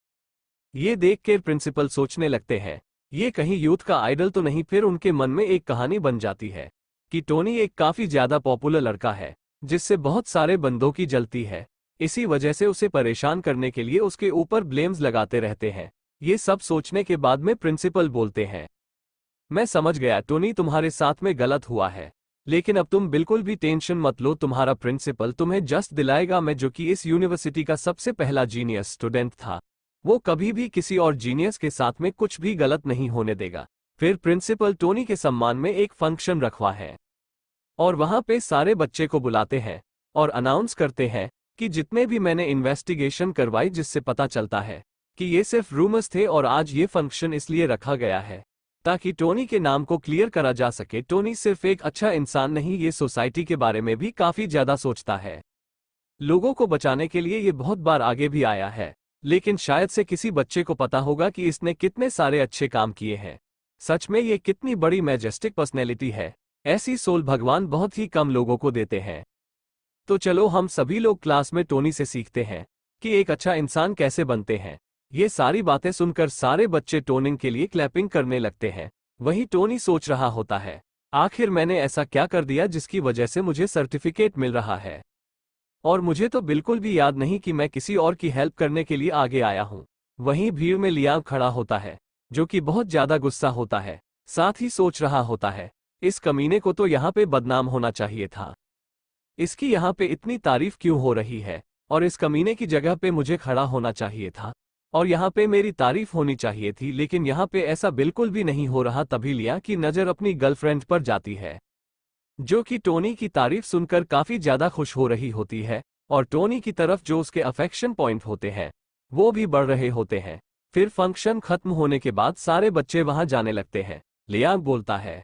ये देख के प्रिंसिपल सोचने लगते हैं ये कहीं यूथ का आइडल तो नहीं। फिर उनके मन में एक कहानी बन जाती है कि टोनी एक काफी ज्यादा पॉपुलर लड़का है जिससे बहुत सारे बंदों की जलती है, इसी वजह से उसे परेशान करने के लिए उसके ऊपर ब्लेम्स लगाते रहते हैं। ये सब सोचने के बाद में प्रिंसिपल बोलते हैं मैं समझ गया टोनी तुम्हारे साथ में गलत हुआ है, लेकिन अब तुम बिल्कुल भी टेंशन मत लो, तुम्हारा प्रिंसिपल तुम्हें जस्ट दिलाएगा। मैं जो कि इस यूनिवर्सिटी का सबसे पहला जीनियस स्टूडेंट था, वो कभी भी किसी और जीनियस के साथ में कुछ भी गलत नहीं होने देगा। फिर प्रिंसिपल टोनी के सम्मान में एक फंक्शन रखवा है और वहां पे सारे बच्चे को बुलाते हैं और अनाउंस करते हैं कि जितने भी मैंने इन्वेस्टिगेशन करवाई जिससे पता चलता है कि ये सिर्फ रूमर्स थे और आज ये फंक्शन इसलिए रखा गया है ताकि टोनी के नाम को क्लियर करा जा सके। टोनी सिर्फ एक अच्छा इंसान नहीं, ये सोसाइटी के बारे में भी काफी ज्यादा सोचता है, लोगों को बचाने के लिए ये बहुत बार आगे भी आया है, लेकिन शायद से किसी बच्चे को पता होगा कि इसने कितने सारे अच्छे काम किए हैं। सच में ये कितनी बड़ी मैजेस्टिक पर्सनैलिटी है, ऐसी सोल भगवान बहुत ही कम लोगों को देते हैं। तो चलो हम सभी लोग क्लास में टोनी से सीखते हैं कि एक अच्छा इंसान कैसे बनते हैं। ये सारी बातें सुनकर सारे बच्चे टोनिंग के लिए क्लैपिंग करने लगते हैं। वहीं टोनी सोच रहा होता है आखिर मैंने ऐसा क्या कर दिया जिसकी वजह से मुझे सर्टिफिकेट मिल रहा है, और मुझे तो बिल्कुल भी याद नहीं कि मैं किसी और की हेल्प करने के लिए आगे आया हूं। वहीं भीड़ में लियाम खड़ा होता है जो कि बहुत ज्यादा गुस्सा होता है, साथ ही सोच रहा होता है, इस कमीने को तो यहाँ पे बदनाम होना चाहिए था। इसकी यहाँ पे इतनी तारीफ क्यों हो रही है, और इस कमीने की जगह पे मुझे खड़ा होना चाहिए था और यहाँ पे मेरी तारीफ होनी चाहिए थी, लेकिन यहाँ पे ऐसा बिल्कुल भी नहीं हो रहा। तभी लिया की नजर अपनी गर्लफ्रेंड पर जाती है, जो कि टोनी की तारीफ सुनकर काफी ज्यादा खुश हो रही होती है, और टोनी की तरफ जो उसके अफेक्शन पॉइंट होते हैं वो भी बढ़ रहे होते हैं। फिर फंक्शन खत्म होने के बाद सारे बच्चे वहां जाने लगते हैं। लियांग बोलता है,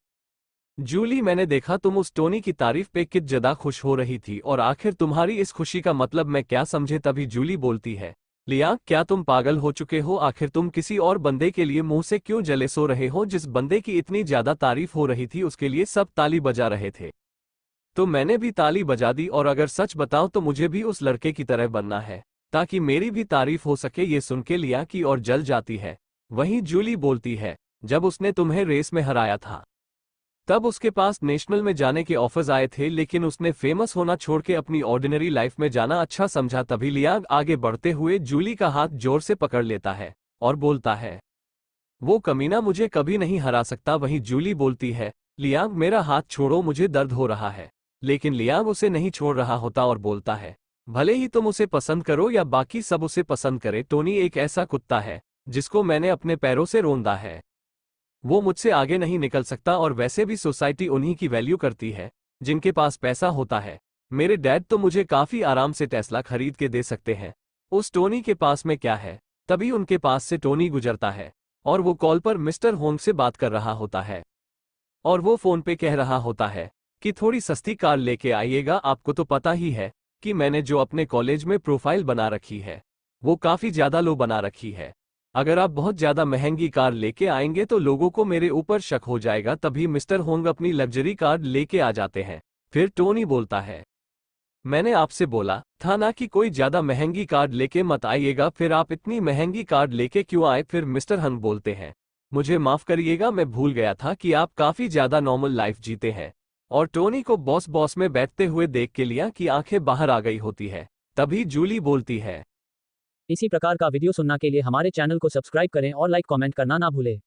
जूली, मैंने देखा तुम उस टोनी की तारीफ पे कित ज्यादा खुश हो रही थी, और आखिर तुम्हारी इस खुशी का मतलब मैं क्या समझे। तभी जूली बोलती है, लियांग, क्या तुम पागल हो चुके हो? आखिर तुम किसी और बंदे के लिए मुंह से क्यों जले सो रहे हो? जिस बंदे की इतनी ज्यादा तारीफ हो रही थी उसके लिए सब ताली बजा रहे थे, तो मैंने भी ताली बजा दी। और अगर सच बताओ तो मुझे भी उस लड़के की तरह बनना है ताकि मेरी भी तारीफ हो सके। ये सुन के लिया की और जल जाती है। वहीं जूली बोलती है, जब उसने तुम्हें रेस में हराया था तब उसके पास नेशनल में जाने के ऑफर्स आए थे, लेकिन उसने फेमस होना छोड़ के अपनी ऑर्डिनरी लाइफ में जाना अच्छा समझा। तभी लियांग आगे बढ़ते हुए जूली का हाथ जोर से पकड़ लेता है और बोलता है, वो कमीना मुझे कभी नहीं हरा सकता। वहीं जूली बोलती है, लियांग, मेरा हाथ छोड़ो, मुझे दर्द हो रहा है। लेकिन लियांग उसे नहीं छोड़ रहा होता और बोलता है, भले ही तुम उसे पसंद करो या बाकी सब उसे पसंद करे, टोनी एक ऐसा कुत्ता है जिसको मैंने अपने पैरों से रोंदा है। वो मुझसे आगे नहीं निकल सकता, और वैसे भी सोसाइटी उन्हीं की वैल्यू करती है जिनके पास पैसा होता है। मेरे डैड तो मुझे काफी आराम से टेस्ला खरीद के दे सकते हैं, उस टोनी के पास में क्या है? तभी उनके पास से टोनी गुजरता है और वो कॉल पर मिस्टर होंग से बात कर रहा होता है, और वो फोन पे कह रहा होता है कि थोड़ी सस्ती कार लेके आइएगा। आपको तो पता ही है कि मैंने जो अपने कॉलेज में प्रोफाइल बना रखी है वो काफी ज्यादा लो बना रखी है। अगर आप बहुत ज्यादा महंगी कार लेके आएंगे तो लोगों को मेरे ऊपर शक हो जाएगा। तभी मिस्टर होंग अपनी लग्जरी कार लेके आ जाते हैं। फिर टोनी बोलता है, मैंने आपसे बोला था ना कि कोई ज्यादा महंगी कार लेके मत आइएगा, फिर आप इतनी महंगी कार लेके क्यों आए? फिर मिस्टर हंग बोलते हैं, मुझे माफ करिएगा, मैं भूल गया था कि आप काफी ज्यादा नॉर्मल लाइफ जीते हैं। और टोनी को बॉस में बैठते हुए देख के लिया कि आंखें बाहर आ गई होती है। तभी जूली बोलती है, इसी प्रकार का वीडियो सुनने के लिए हमारे चैनल को सब्सक्राइब करें और लाइक कमेंट करना ना भूलें।